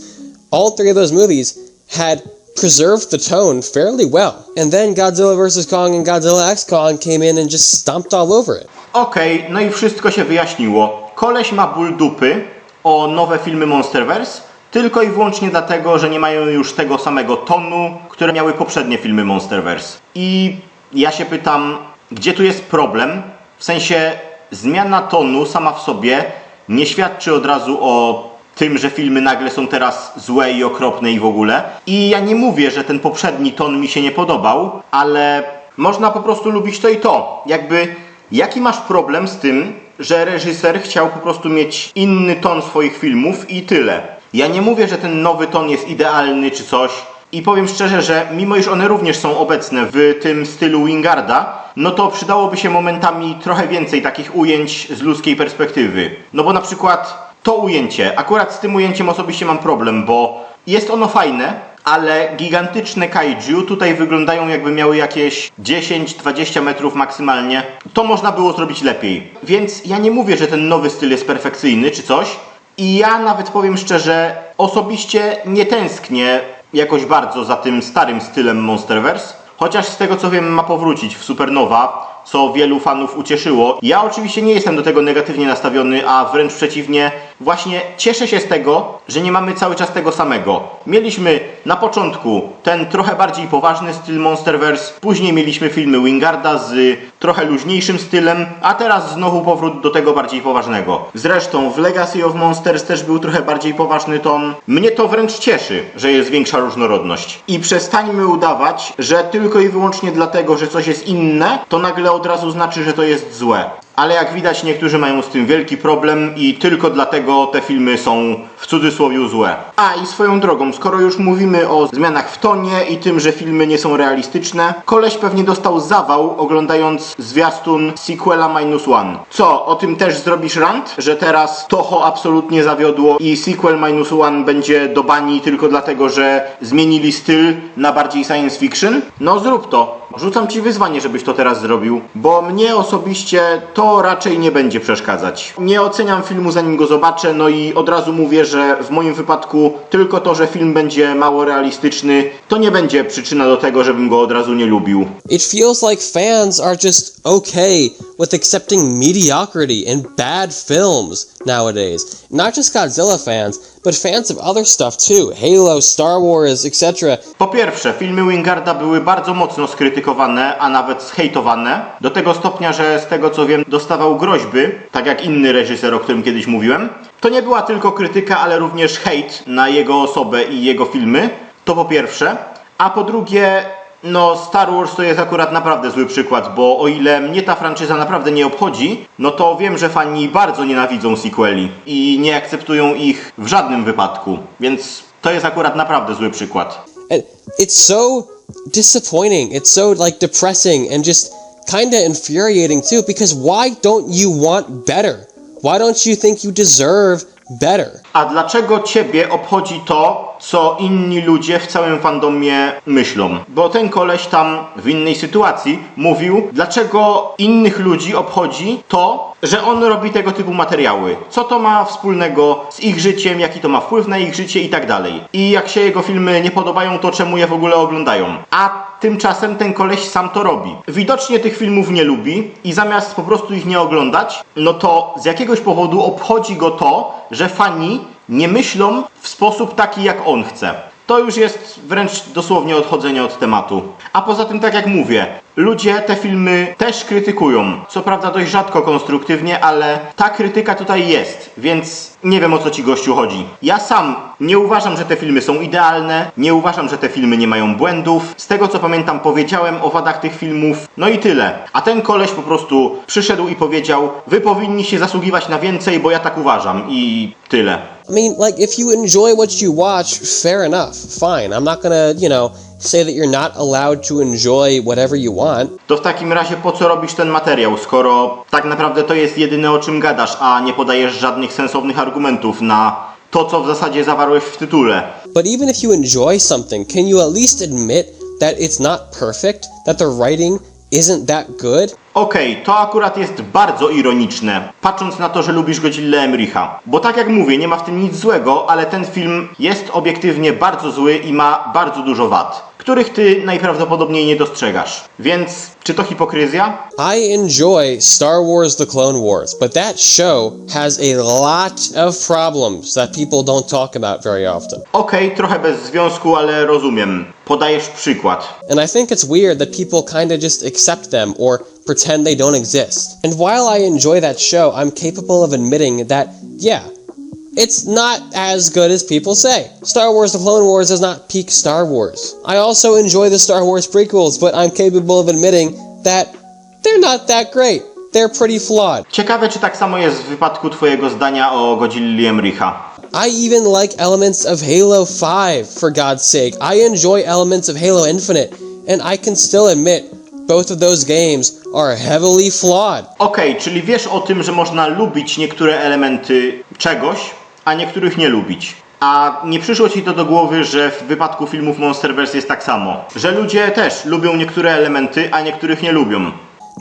All three of those movies had preserved the tone fairly well. And then Godzilla vs. Kong and Godzilla X Kong came in and just stomped all over it. Okej, no i wszystko się wyjaśniło. Koleś ma ból dupy o nowe filmy Monsterverse, tylko i wyłącznie dlatego, że nie mają już tego samego tonu, które miały poprzednie filmy Monsterverse. I ja się pytam, gdzie tu jest problem? W sensie, zmiana tonu sama w sobie nie świadczy od razu o tym, że filmy nagle są teraz złe i okropne i w ogóle. I ja nie mówię, że ten poprzedni ton mi się nie podobał, ale można po prostu lubić to i to. Jaki masz problem z tym, że reżyser chciał po prostu mieć inny ton swoich filmów i tyle? Ja nie mówię, że ten nowy ton jest idealny czy coś. I powiem szczerze, że mimo iż one również są obecne w tym stylu Wingarda, no to przydałoby się momentami trochę więcej takich ujęć z ludzkiej perspektywy. No bo na przykład to ujęcie, akurat z tym ujęciem osobiście mam problem, bo jest ono fajne, ale gigantyczne kaiju tutaj wyglądają jakby miały jakieś 10-20 metrów maksymalnie. To można było zrobić lepiej. Więc ja nie mówię, że ten nowy styl jest perfekcyjny czy coś. I ja nawet powiem szczerze, osobiście nie tęsknię jakoś bardzo za tym starym stylem Monsterverse. Chociaż z tego co wiem ma powrócić w Supernowa, co wielu fanów ucieszyło. Ja oczywiście nie jestem do tego negatywnie nastawiony, a wręcz przeciwnie, właśnie cieszę się z tego, że nie mamy cały czas tego samego. Mieliśmy na początku ten trochę bardziej poważny styl Monsterverse, później mieliśmy filmy Wingarda z trochę luźniejszym stylem, a teraz znowu powrót do tego bardziej poważnego. Zresztą w Legacy of Monsters też był trochę bardziej poważny ton. Mnie to wręcz cieszy, że jest większa różnorodność. I przestańmy udawać, że tylko i wyłącznie dlatego, że coś jest inne, to nagle od razu znaczy, że to jest złe. Ale jak widać, niektórzy mają z tym wielki problem i tylko dlatego te filmy są w cudzysłowie złe. A i swoją drogą, skoro już mówimy o zmianach w tonie i tym, że filmy nie są realistyczne, koleś pewnie dostał zawał oglądając zwiastun sequela -1. Co, o tym też zrobisz rant? Że teraz Toho absolutnie zawiodło i sequel -1 będzie do bani tylko dlatego, że zmienili styl na bardziej science fiction? No zrób to. Rzucam ci wyzwanie, żebyś to teraz zrobił, bo mnie osobiście to raczej nie będzie przeszkadzać. Nie oceniam filmu zanim go zobaczę, no i od razu mówię, że w moim wypadku tylko to, że film będzie mało realistyczny, to nie będzie przyczyna do tego, żebym go od razu nie lubił. It feels like fans are just okay with accepting mediocrity and bad films nowadays. Not just Godzilla fans, but fans of other stuff too. Halo, Star Wars, etc. Po pierwsze, filmy Wingarda były bardzo mocno skrytykowane, a nawet zhejtowane. Do tego stopnia, że z tego co wiem, dostawał groźby, tak jak inny reżyser, o którym kiedyś mówiłem. To nie była tylko krytyka, ale również hejt na jego osobę i jego filmy. To po pierwsze. A po drugie, no Star Wars to jest akurat naprawdę zły przykład, bo o ile mnie ta franczyza naprawdę nie obchodzi, no to wiem, że fani bardzo nienawidzą sequeli i nie akceptują ich w żadnym wypadku. Więc to jest akurat naprawdę zły przykład. And it's so disappointing. It's so like depressing and just kind of infuriating too, because why don't you want better? Why don't you think you deserve better? A dlaczego ciebie obchodzi to, co inni ludzie w całym fandomie myślą? Bo ten koleś tam w innej sytuacji mówił, dlaczego innych ludzi obchodzi to, że on robi tego typu materiały. Co to ma wspólnego z ich życiem, jaki to ma wpływ na ich życie i tak dalej. I jak się jego filmy nie podobają, to czemu je w ogóle oglądają? A tymczasem ten koleś sam to robi. Widocznie tych filmów nie lubi i zamiast po prostu ich nie oglądać, no to z jakiegoś powodu obchodzi go to, że fani nie myślą w sposób taki, jak on chce. To już jest wręcz dosłownie odchodzenie od tematu. A poza tym, tak jak mówię, ludzie te filmy też krytykują. Co prawda dość rzadko konstruktywnie, ale ta krytyka tutaj jest, więc nie wiem, o co ci gościu chodzi. Ja sam nie uważam, że te filmy są idealne, nie uważam, że te filmy nie mają błędów. Z tego co pamiętam, powiedziałem o wadach tych filmów, no i tyle. A ten koleś po prostu przyszedł i powiedział, wy powinniście zasługiwać na więcej, bo ja tak uważam i tyle. I mean, like, if you enjoy what you watch, fair enough, fine. I'm not gonna, say that you're not allowed to enjoy whatever you want. To w takim razie po co robisz ten materiał, skoro tak naprawdę to jest jedyne, o czym gadasz, a nie podajesz żadnych sensownych argumentów na to, co w zasadzie zawarłeś w tytule. But even if you enjoy something, can you at least admit that it's not perfect, that the writing isn't that good? Okej, to akurat jest bardzo ironiczne, patrząc na to, że lubisz Godzillę Emricha. Bo tak jak mówię, nie ma w tym nic złego, ale ten film jest obiektywnie bardzo zły i ma bardzo dużo wad, których ty najprawdopodobniej nie dostrzegasz. Więc, czy to hipokryzja? I enjoy Star Wars The Clone Wars, but that show has a lot of problems that people don't talk about very often. Okej, trochę bez związku, ale rozumiem. Podajesz przykład. And I think it's weird that people kind of just accept them or pretend they don't exist. And while I enjoy that show, I'm capable of admitting that, yeah, it's not as good as people say. Star Wars The Clone Wars is not peak Star Wars. I also enjoy the Star Wars prequels, but I'm capable of admitting that they're not that great. They're pretty flawed. Ciekawe, czy tak samo jest w wypadku twojego zdania o Godzilli Emricha. I even like elements of Halo 5, for God's sake. I enjoy elements of Halo Infinite, and I can still admit both of those games are heavily flawed. Okej, czyli wiesz o tym, że można lubić niektóre elementy czegoś, a niektórych nie lubić. A nie przyszło ci to do głowy, że w wypadku filmów Monsterverse jest tak samo? Że ludzie też lubią niektóre elementy, a niektórych nie lubią.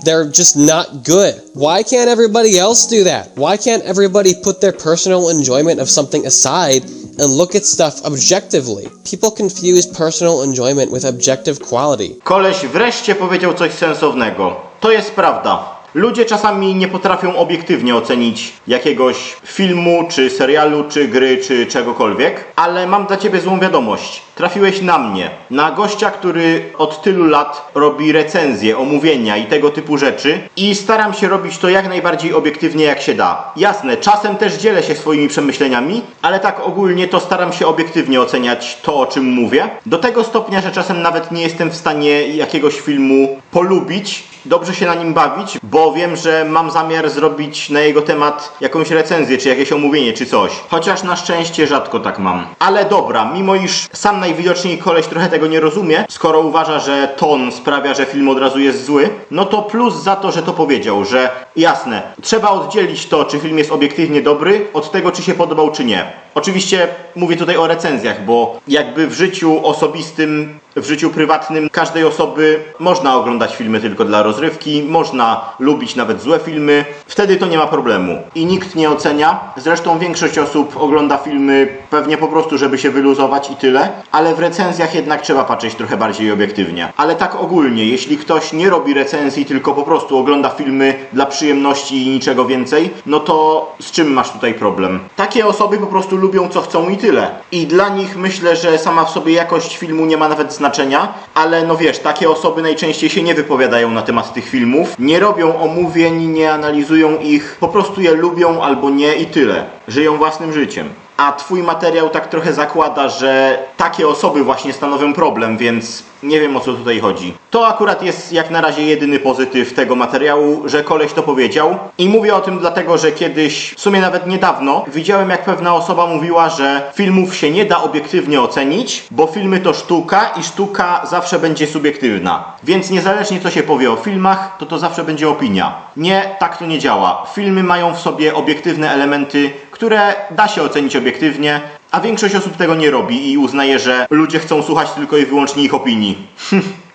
They're just not good. Why can't everybody else do that? Why can't everybody put their personal enjoyment of something aside and look at stuff objectively? People confuse personal enjoyment with objective quality. Koleś wreszcie powiedział coś sensownego. To jest prawda. Ludzie czasami nie potrafią obiektywnie ocenić jakiegoś filmu, czy serialu, czy gry, czy czegokolwiek, ale mam dla ciebie złą wiadomość. Trafiłeś na mnie, na gościa, który od tylu lat robi recenzje, omówienia i tego typu rzeczy i staram się robić to jak najbardziej obiektywnie jak się da. Jasne, czasem też dzielę się swoimi przemyśleniami, ale tak ogólnie to staram się obiektywnie oceniać to, o czym mówię. Do tego stopnia, że czasem nawet nie jestem w stanie jakiegoś filmu polubić, dobrze się na nim bawić, bo wiem, że mam zamiar zrobić na jego temat jakąś recenzję, czy jakieś omówienie, czy coś. Chociaż na szczęście rzadko tak mam. Ale dobra, mimo iż sam najwidoczniej koleś trochę tego nie rozumie, skoro uważa, że ton sprawia, że film od razu jest zły, no to plus za to, że to powiedział, że jasne, trzeba oddzielić to, czy film jest obiektywnie dobry, od tego, czy się podobał, czy nie. Oczywiście mówię tutaj o recenzjach, bo jakby w życiu osobistym, w życiu prywatnym każdej osoby można oglądać filmy tylko dla rozrywki, można lubić nawet złe filmy, wtedy to nie ma problemu i nikt nie ocenia. Zresztą większość osób ogląda filmy pewnie po prostu, żeby się wyluzować i tyle, ale w recenzjach jednak trzeba patrzeć trochę bardziej obiektywnie. Ale tak ogólnie, jeśli ktoś nie robi recenzji, tylko po prostu ogląda filmy dla przyjemności i niczego więcej, no to z czym masz tutaj problem? Takie osoby po prostu lubią co chcą i tyle. I dla nich myślę, że sama w sobie jakość filmu nie ma nawet znaczenia, ale no wiesz, takie osoby najczęściej się nie wypowiadają na temat tych filmów, nie robią omówień, nie analizują ich, po prostu je lubią albo nie i tyle. Żyją własnym życiem. A twój materiał tak trochę zakłada, że takie osoby właśnie stanowią problem, więc nie wiem, o co tutaj chodzi. To akurat jest jak na razie jedyny pozytyw tego materiału, że koleś to powiedział. I mówię o tym dlatego, że kiedyś, w sumie nawet niedawno, widziałem, jak pewna osoba mówiła, że filmów się nie da obiektywnie ocenić, bo filmy to sztuka i sztuka zawsze będzie subiektywna. Więc niezależnie co się powie o filmach, to zawsze będzie opinia. Nie, tak to nie działa. Filmy mają w sobie obiektywne elementy, które da się ocenić obiektywnie, a większość osób tego nie robi i uznaje, że ludzie chcą słuchać tylko i wyłącznie ich opinii.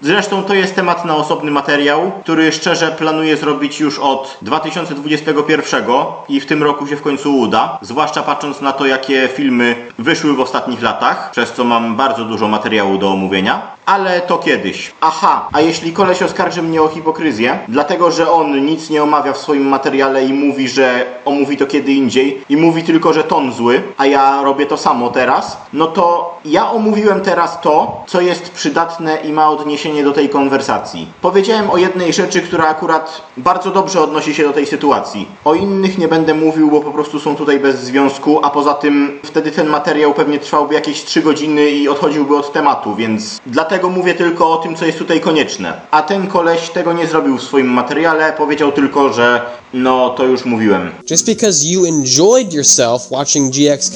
Zresztą to jest temat na osobny materiał, który szczerze planuję zrobić już od 2021 i w tym roku się w końcu uda. Zwłaszcza patrząc na to, jakie filmy wyszły w ostatnich latach, przez co mam bardzo dużo materiału do omówienia. Ale to kiedyś. Aha, a jeśli koleś oskarży mnie o hipokryzję, dlatego że on nic nie omawia w swoim materiale i mówi, że omówi to kiedy indziej i mówi tylko, że ton zły, a ja robię to samo teraz, no to ja omówiłem teraz to, co jest przydatne i ma odniesienie do tej konwersacji. Powiedziałem o jednej rzeczy, która akurat bardzo dobrze odnosi się do tej sytuacji. O innych nie będę mówił, bo po prostu są tutaj bez związku, a poza tym wtedy ten materiał pewnie trwałby jakieś 3 godziny i odchodziłby od tematu, więc dlatego mówię tylko o tym, co jest tutaj konieczne. A ten koleś tego nie zrobił w swoim materiale, powiedział tylko, że no to już mówiłem. Just because you enjoyed yourself watching GXK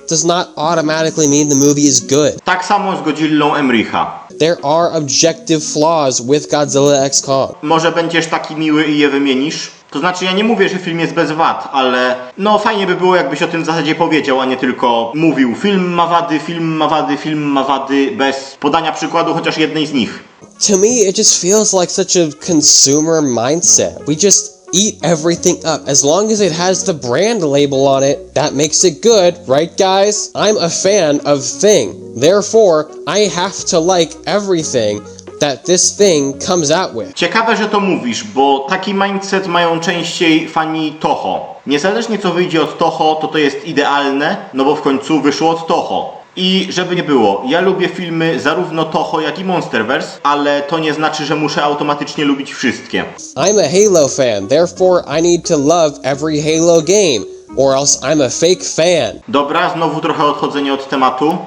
does not automatically mean the movie is good. Tak samo z Godzillą Emricha. There are objective flaws with Godzilla X Kong. Może będziesz taki miły i je wymienisz? To znaczy, ja nie mówię, że film jest bez wad, ale no fajnie by było, jakbyś o tym w zasadzie powiedział, a nie tylko mówił film ma wady, film ma wady, film ma wady, bez podania przykładu chociaż jednej z nich. To me, it just feels like such a consumer mindset. We just eat everything up. As long as it has the brand label on it, that makes it good, right guys? I'm a fan of Thing. Therefore, I have to like everything that this thing comes out with. Ciekawe, że to mówisz, bo taki mindset mają częściej fani Toho. Niezależnie co wyjdzie od Toho, to jest idealne, no bo w końcu wyszło od Toho. I żeby nie było, ja lubię filmy zarówno Toho, jak i Monsterverse, ale to nie znaczy, że muszę automatycznie lubić wszystkie. I'm a Halo fan, therefore I need to love every Halo game, or else I'm a fake fan. Dobra, znowu trochę odchodzenie od tematu.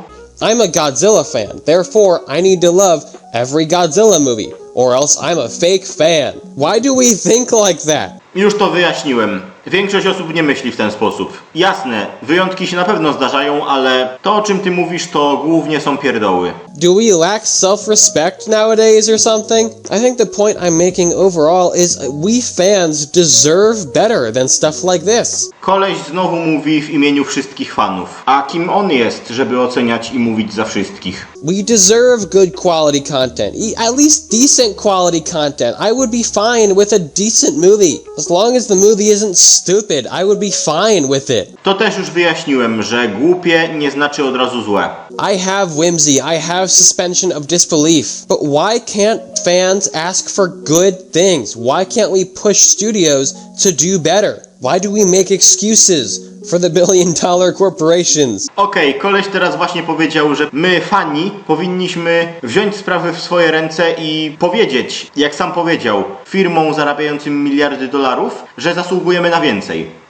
I'm a Godzilla fan, therefore I need to love every Godzilla movie, or else I'm a fake fan. Why do we think like that? Już to wyjaśniłem. Większość osób nie myśli w ten sposób. Jasne, wyjątki się na pewno zdarzają, ale to, o czym ty mówisz, to głównie są pierdoły. Do we lack self-respect nowadays or something? I think the point I'm making overall is we fans deserve better than stuff like this. Koleś znowu mówi w imieniu wszystkich fanów. A kim on jest, żeby oceniać i mówić za wszystkich? We deserve good quality content, at least decent quality content. I would be fine with a decent movie. As long as the movie isn't stupid, I would be fine with it. To też już wyjaśniłem, że głupie nie znaczy od razu złe. I have whimsy, I have suspension of disbelief. But why can't fans ask for good things? Why can't we push studios to do better? Why do we make excuses for the billion-dollar corporations? Okej, koleś teraz właśnie powiedział, że my, fani, powinniśmy wziąć sprawy w swoje ręce i powiedzieć, jak sam powiedział, firmom zarabiającym miliardy dolarów, że zasługujemy na więcej.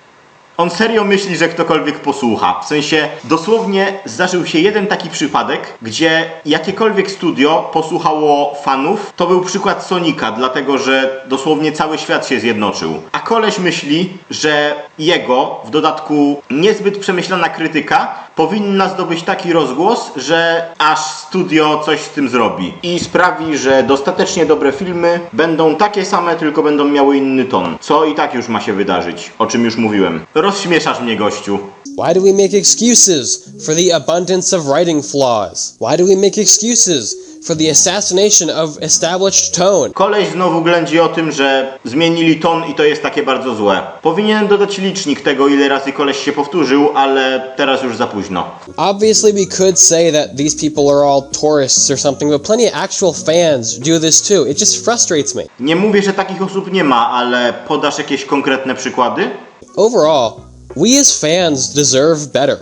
On serio myśli, że ktokolwiek posłucha. W sensie, dosłownie zdarzył się jeden taki przypadek, gdzie jakiekolwiek studio posłuchało fanów. To był przykład Sonika, dlatego że dosłownie cały świat się zjednoczył. A koleś myśli, że jego, w dodatku niezbyt przemyślana krytyka, powinna zdobyć taki rozgłos, że aż studio coś z tym zrobi. I sprawi, że dostatecznie dobre filmy będą takie same, tylko będą miały inny ton. Co i tak już ma się wydarzyć, o czym już mówiłem. Rozśmieszasz mnie, gościu. Why do we make excuses for the abundance of writing flaws? Why do we make excuses for the assassination of established tone? Koleś znowu ględzi o tym, że zmienili ton i to jest takie bardzo złe. Powinienem dodać licznik tego, ile razy koleś się powtórzył, ale teraz już za późno. Obviously, we could say that these people are all tourists or something, but plenty of actual fans do this too. It just frustrates me. Nie mówię, że takich osób nie ma, ale podasz jakieś konkretne przykłady? Overall, we as fans deserve better.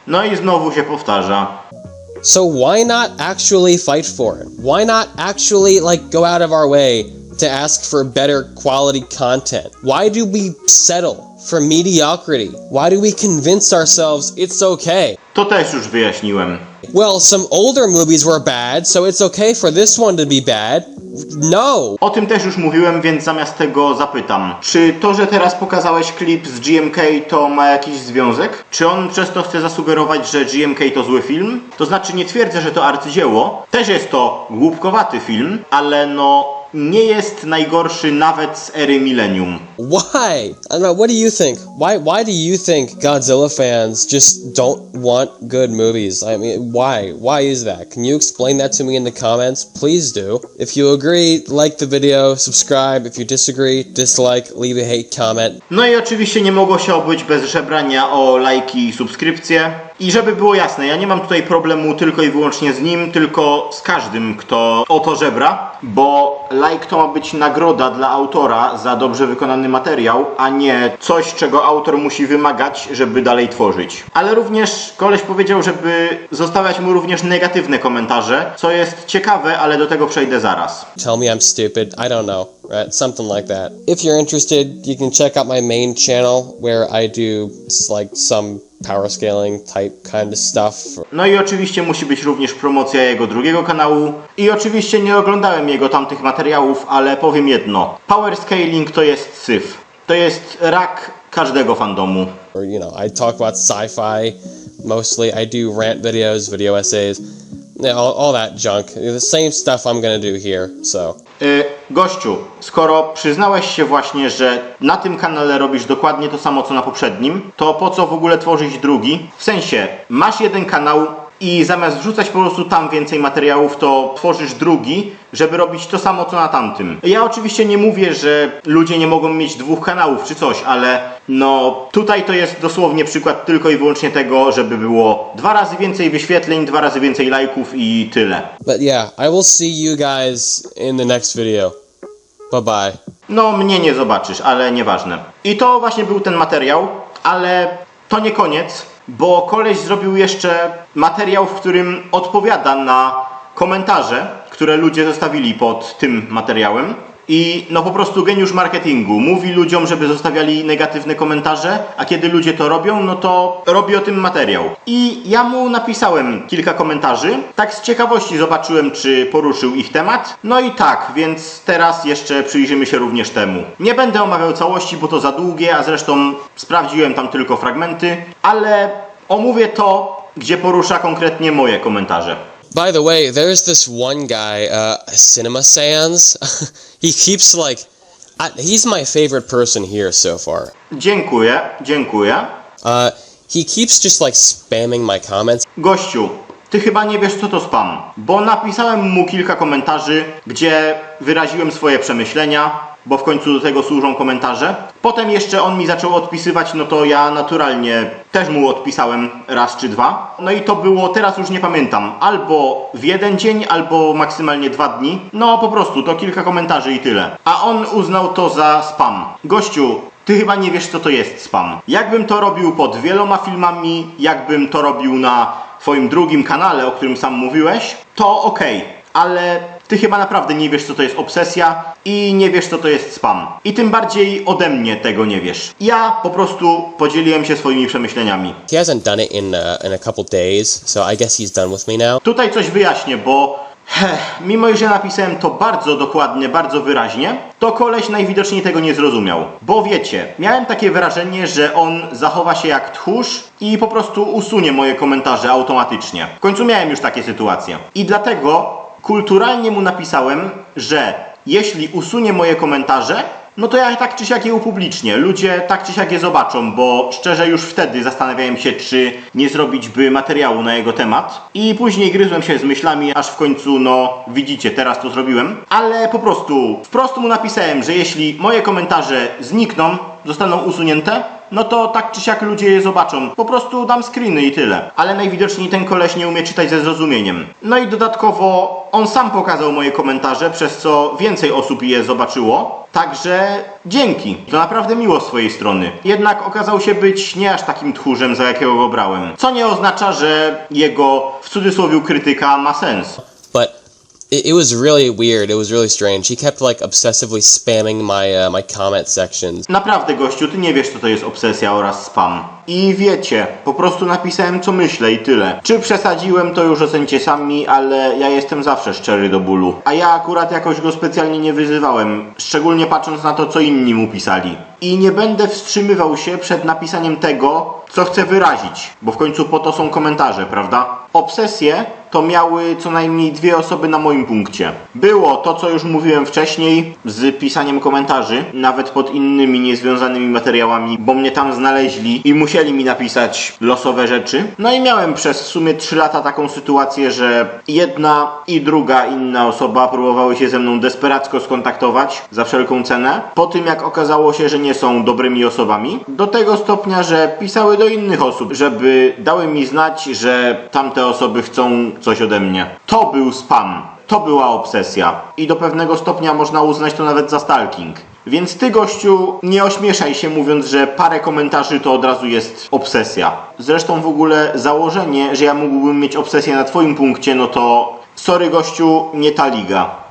No i znowu się powtarza. So why not actually fight for it? Why not actually go out of our way to ask for better quality content? Why do we settle for mediocrity? Why do we convince ourselves it's okay? To też już wyjaśniłem. Well, some older movies were bad, so it's okay for this one to be bad. No! O tym też już mówiłem, więc zamiast tego zapytam. Czy to, że teraz pokazałeś klip z GMK, to ma jakiś związek? Czy on przez to chce zasugerować, że GMK to zły film? To znaczy, nie twierdzę, że to arcydzieło. Też jest to głupkowaty film, ale nie jest najgorszy nawet z ery Millennium. Why? I don't know, what do you think? Why do you think Godzilla fans just don't want good movies? I mean, why? Why is that? Can you explain that to me in the comments? Please do. If you agree, like the video, subscribe. If you disagree, dislike, leave a hate comment. No i oczywiście nie mogło się obyć bez żebrania o lajki i subskrypcje. I żeby było jasne, ja nie mam tutaj problemu tylko i wyłącznie z nim, tylko z każdym, kto o to żebra, bo like to ma być nagroda dla autora za dobrze wykonany materiał, a nie coś, czego autor musi wymagać, żeby dalej tworzyć. Ale również koleś powiedział, żeby zostawiać mu również negatywne komentarze, co jest ciekawe, ale do tego przejdę zaraz. Tell me I'm stupid. I don't know. Right? Something like that. If you're interested, you can check out my main channel where I do some power scaling type kind of stuff. No i oczywiście musi być również promocja jego drugiego kanału. I oczywiście nie oglądałem jego tamtych materiałów, ale powiem jedno. Power scaling to jest syf. To jest rak każdego fandomu. Or, I talk about sci-fi mostly. I do rant videos, video essays, all that junk. The same stuff I'm gonna do here, so. Gościu, skoro przyznałeś się właśnie, że na tym kanale robisz dokładnie to samo co na poprzednim, to po co w ogóle tworzyć drugi? W sensie, masz jeden kanał i zamiast wrzucać po prostu tam więcej materiałów, to tworzysz drugi, żeby robić to samo co na tamtym. Ja oczywiście nie mówię, że ludzie nie mogą mieć dwóch kanałów czy coś, ale tutaj to jest dosłownie przykład tylko i wyłącznie tego, żeby było 2 razy więcej wyświetleń, 2 razy więcej lajków i tyle. But yeah, I will see you guys in the next video. Bye bye. No, mnie nie zobaczysz, ale nieważne. I to właśnie był ten materiał, ale to nie koniec, bo koleś zrobił jeszcze materiał, w którym odpowiada na komentarze, które ludzie zostawili pod tym materiałem. I po prostu geniusz marketingu. Mówi ludziom, żeby zostawiali negatywne komentarze, a kiedy ludzie to robią, to robi o tym materiał. I ja mu napisałem kilka komentarzy. Tak z ciekawości zobaczyłem, czy poruszył ich temat. No i tak, więc teraz jeszcze przyjrzymy się również temu. Nie będę omawiał całości, bo to za długie, a zresztą sprawdziłem tam tylko fragmenty, ale omówię to, gdzie porusza konkretnie moje komentarze. By the way, there's this one guy, Cinema Sans. He keeps he's my favorite person here so far. Dziękuję. He keeps just spamming my comments. Gościu, ty chyba nie wiesz co to spam, bo napisałem mu kilka komentarzy, gdzie wyraziłem swoje przemyślenia, bo w końcu do tego służą komentarze. Potem jeszcze on mi zaczął odpisywać, to ja naturalnie też mu odpisałem raz czy dwa. No i to było, teraz już nie pamiętam, albo w jeden dzień, albo maksymalnie 2 dni. Po prostu to kilka komentarzy i tyle. A on uznał to za spam. Gościu, ty chyba nie wiesz co to jest spam. Jakbym to robił pod wieloma filmami, jakbym to robił na twoim drugim kanale, o którym sam mówiłeś, to okej. Ale ty chyba naprawdę nie wiesz co to jest obsesja i nie wiesz co to jest spam. I tym bardziej ode mnie tego nie wiesz. Ja po prostu podzieliłem się swoimi przemyśleniami. He hasn't done it in a couple days, so I guess he's done with me now. Tutaj coś wyjaśnię, bo mimo iż ja napisałem to bardzo dokładnie, bardzo wyraźnie, to koleś najwidoczniej tego nie zrozumiał. Bo wiecie, miałem takie wrażenie, że on zachowa się jak tchórz i po prostu usunie moje komentarze automatycznie. W końcu miałem już takie sytuacje. I dlatego kulturalnie mu napisałem, że jeśli usunie moje komentarze, no to ja tak czy siak je upublicznię. Ludzie tak czy siak je zobaczą, bo szczerze już wtedy zastanawiałem się, czy nie zrobić by materiału na jego temat. I później gryzłem się z myślami, aż w końcu, no widzicie, teraz to zrobiłem. Ale po prostu wprost mu napisałem, że jeśli moje komentarze znikną, zostaną usunięte, no to tak czy siak ludzie je zobaczą. Po prostu dam screeny i tyle. Ale najwidoczniej ten koleś nie umie czytać ze zrozumieniem. No i dodatkowo on sam pokazał moje komentarze, przez co więcej osób je zobaczyło. Także dzięki. To naprawdę miło z swojej strony. Jednak okazał się być nie aż takim tchórzem, za jakiego go brałem. Co nie oznacza, że jego w cudzysłowie krytyka ma sens. But it was really weird. It was really strange. He kept like obsessively spamming my comment sections. Naprawdę, gościu, ty nie wiesz, co to jest obsesja oraz spam. I wiecie, po prostu napisałem, co myślę i tyle. Czy przesadziłem, to już ocencie sami, ale ja jestem zawsze szczery do bólu. A ja akurat jakoś go specjalnie nie wyzywałem, szczególnie patrząc na to, co inni mu pisali. I nie będę wstrzymywał się przed napisaniem tego, co chcę wyrazić, bo w końcu po to są komentarze, prawda? Obsesje to miały co najmniej 2 osoby na moim punkcie. Było to, co już mówiłem wcześniej, z pisaniem komentarzy, nawet pod innymi niezwiązanymi materiałami, bo mnie tam znaleźli i musieli mi napisać losowe rzeczy. No i miałem przez w sumie 3 lata taką sytuację, że jedna i druga inna osoba próbowały się ze mną desperacko skontaktować za wszelką cenę. Po tym, jak okazało się, że nie są dobrymi osobami, do tego stopnia, że pisały do innych osób, żeby dały mi znać, że tamte osoby chcą coś ode mnie. To był spam. To była obsesja. I do pewnego stopnia można uznać to nawet za stalking. Więc ty, gościu, nie ośmieszaj się mówiąc, że parę komentarzy to od razu jest obsesja. Zresztą w ogóle założenie, że ja mógłbym mieć obsesję na twoim punkcie, no to sorry, gościu, nie ta liga.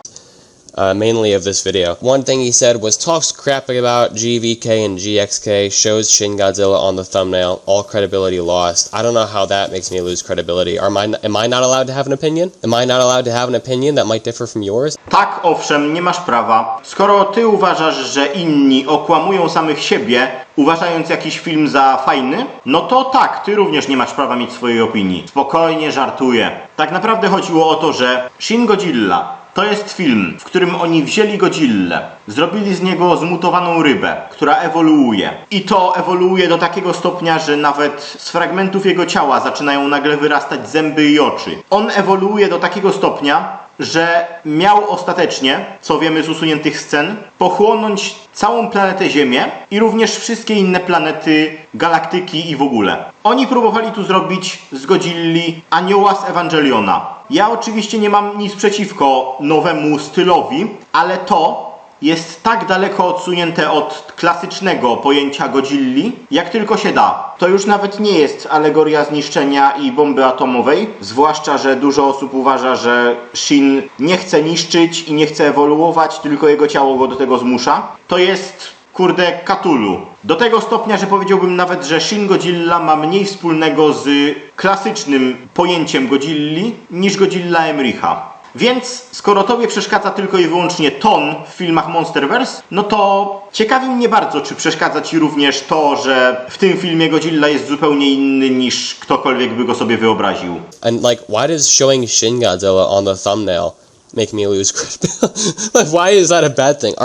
Mainly of this video. One thing he said was talks crap about GVK and GXK, shows Shin Godzilla on the thumbnail, all credibility lost. I don't know how that makes me lose credibility. Am I not allowed to have an opinion? Am I not allowed to have an opinion that might differ from yours? Tak, owszem, nie masz prawa. Skoro ty uważasz, że inni okłamują samych siebie, uważając jakiś film za fajny, no to tak, ty również nie masz prawa mieć swojej opinii. Spokojnie, żartuję. Tak naprawdę chodziło o to, że Shin Godzilla to jest film, w którym oni wzięli Godzillę, zrobili z niego zmutowaną rybę, która ewoluuje. I to ewoluuje do takiego stopnia, że nawet z fragmentów jego ciała zaczynają nagle wyrastać zęby i oczy. On ewoluuje do takiego stopnia, że miał ostatecznie, co wiemy z usuniętych scen, pochłonąć całą planetę Ziemię i również wszystkie inne planety, galaktyki i w ogóle. Oni próbowali tu zrobić z Godzilli anioła z Ewangeliona. Ja oczywiście nie mam nic przeciwko nowemu stylowi, ale to jest tak daleko odsunięte od klasycznego pojęcia Godzilli, jak tylko się da. To już nawet nie jest alegoria zniszczenia i bomby atomowej, zwłaszcza, że dużo osób uważa, że Shin nie chce niszczyć i nie chce ewoluować, tylko jego ciało go do tego zmusza. To jest, kurde, Cthulhu. Do tego stopnia, że powiedziałbym nawet, że Shin Godzilla ma mniej wspólnego z klasycznym pojęciem Godzilli niż Godzilla Emricha. Więc skoro tobie przeszkadza tylko i wyłącznie ton w filmach Monsterverse, no to ciekawi mnie bardzo, czy przeszkadza ci również to, że w tym filmie Godzilla jest zupełnie inny niż ktokolwiek by go sobie wyobraził. And like, why does showing Shin Godzilla on the thumbnail make me lose credibility? Like, why is that a bad thing?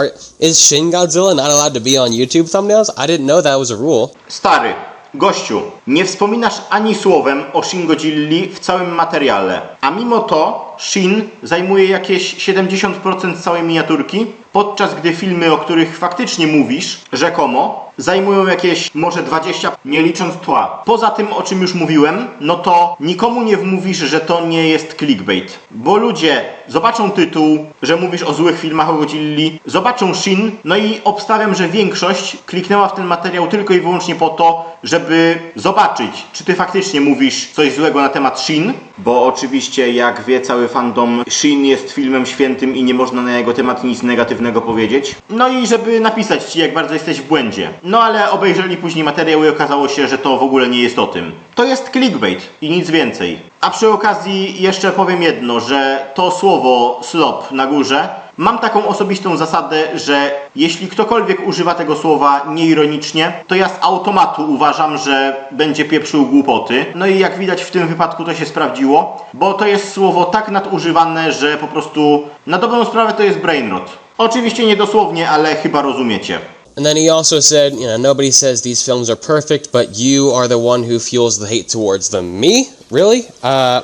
Is Shin Godzilla not allowed to be on YouTube thumbnails? I didn't know that was a rule. Stary, gościu, nie wspominasz ani słowem o Shin Godzilli w całym materiale, a mimo to Shin zajmuje jakieś 70% całej miniaturki, podczas gdy filmy, o których faktycznie mówisz, rzekomo, zajmują jakieś może 20, nie licząc tła. Poza tym, o czym już mówiłem, no to nikomu nie wmówisz, że to nie jest clickbait. Bo ludzie zobaczą tytuł, że mówisz o złych filmach o Godzilli, zobaczą Shin, no i obstawiam, że większość kliknęła w ten materiał tylko i wyłącznie po to, żeby zobaczyć, czy ty faktycznie mówisz coś złego na temat Shin, bo oczywiście, jak wie cały fandom, Shin jest filmem świętym i nie można na jego temat nic negatywnego powiedzieć. No i żeby napisać ci, jak bardzo jesteś w błędzie. No ale obejrzeli później materiał i okazało się, że to w ogóle nie jest o tym. To jest clickbait i nic więcej. A przy okazji jeszcze powiem jedno, że to słowo slop na górze, mam taką osobistą zasadę, że jeśli ktokolwiek używa tego słowa nieironicznie, to ja z automatu uważam, że będzie pieprzył głupoty. No i jak widać w tym wypadku to się sprawdziło, bo to jest słowo tak nadużywane, że po prostu na dobrą sprawę to jest brainrot. Oczywiście niedosłownie, ale chyba rozumiecie. And then he also said, nobody says these films are perfect, but you are the one who fuels the hate towards them. Me? Really?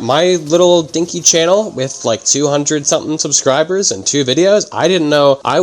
My little dinky channel with like 200 something subscribers and 2 videos? I didn't know I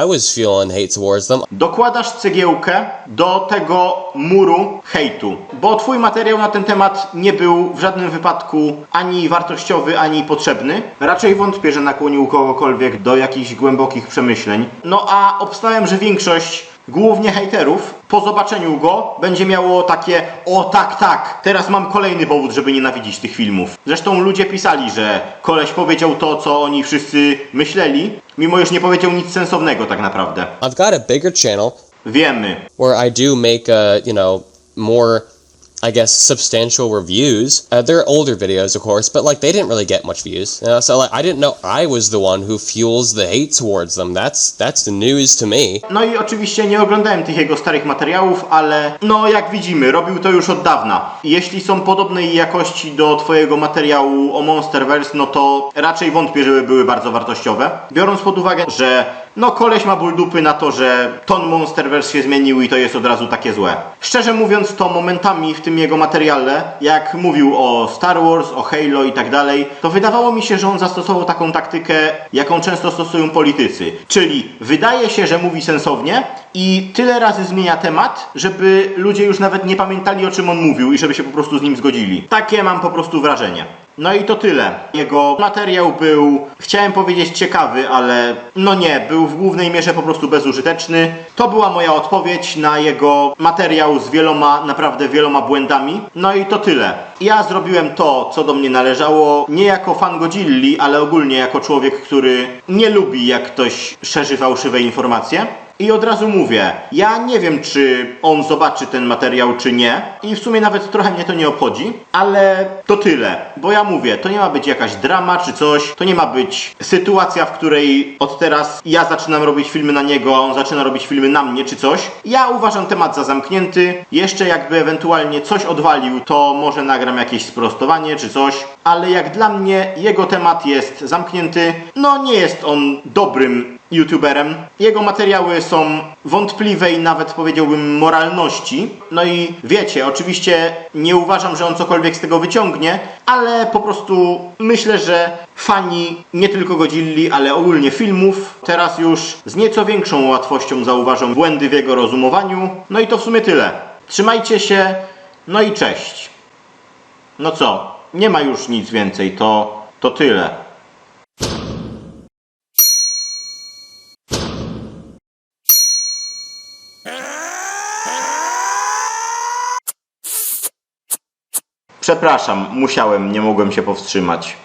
was feeling hate towards them. Dokładasz cegiełkę do tego muru hejtu, bo twój materiał na ten temat nie był w żadnym wypadku ani wartościowy, ani potrzebny. Raczej wątpię, że nakłonił kogokolwiek do jakichś głębokich przemyśleń. No a obstawiam, że większość, głównie hejterów, po zobaczeniu go będzie miało takie: o tak, teraz mam kolejny powód, żeby nienawidzić tych filmów. Zresztą ludzie pisali, że koleś powiedział to, co oni wszyscy myśleli, mimo już nie powiedział nic sensownego tak naprawdę. I've got a bigger channel Wiemy. where I do make, more, I guess, substantial reviews. They're older videos, of course, but like they didn't really get much views. So like I didn't know I was the one who fuels the hate towards them. That's the news to me. No i oczywiście nie oglądałem tych jego starych materiałów, ale no jak widzimy, robił to już od dawna. Jeśli są podobnej jakości do twojego materiału o Monsterverse, no to raczej wątpię, żeby były bardzo wartościowe. Biorąc pod uwagę, że no koleś ma ból dupy na to, że ton Monsterverse się zmienił i to jest od razu takie złe. Szczerze mówiąc, to momentami w tym jego materiale, jak mówił o Star Wars, o Halo i tak dalej, to wydawało mi się, że on zastosował taką taktykę, jaką często stosują politycy. Czyli wydaje się, że mówi sensownie i tyle razy zmienia temat, żeby ludzie już nawet nie pamiętali, o czym on mówił i żeby się po prostu z nim zgodzili. Takie mam po prostu wrażenie. No i to tyle. Jego materiał był, chciałem powiedzieć ciekawy, ale no nie, był w głównej mierze po prostu bezużyteczny. To była moja odpowiedź na jego materiał z naprawdę wieloma błędami. No i to tyle. Ja zrobiłem to, co do mnie należało, nie jako fan Godzilli, ale ogólnie jako człowiek, który nie lubi, jak ktoś szerzy fałszywe informacje. I od razu mówię, ja nie wiem, czy on zobaczy ten materiał, czy nie. I w sumie nawet trochę mnie to nie obchodzi. Ale to tyle. Bo ja mówię, to nie ma być jakaś drama, czy coś. To nie ma być sytuacja, w której od teraz ja zaczynam robić filmy na niego, a on zaczyna robić filmy na mnie, czy coś. Ja uważam temat za zamknięty. Jeszcze jakby ewentualnie coś odwalił, to może nagram jakieś sprostowanie, czy coś. Ale jak dla mnie jego temat jest zamknięty, no nie jest on dobrym youtuberem. Jego materiały są wątpliwej, nawet powiedziałbym, moralności. No i wiecie, oczywiście nie uważam, że on cokolwiek z tego wyciągnie, ale po prostu myślę, że fani nie tylko Godzilli, ale ogólnie filmów teraz już z nieco większą łatwością zauważą błędy w jego rozumowaniu. No i to w sumie tyle. Trzymajcie się, no i cześć. No co, nie ma już nic więcej, to tyle. Przepraszam, musiałem, nie mogłem się powstrzymać.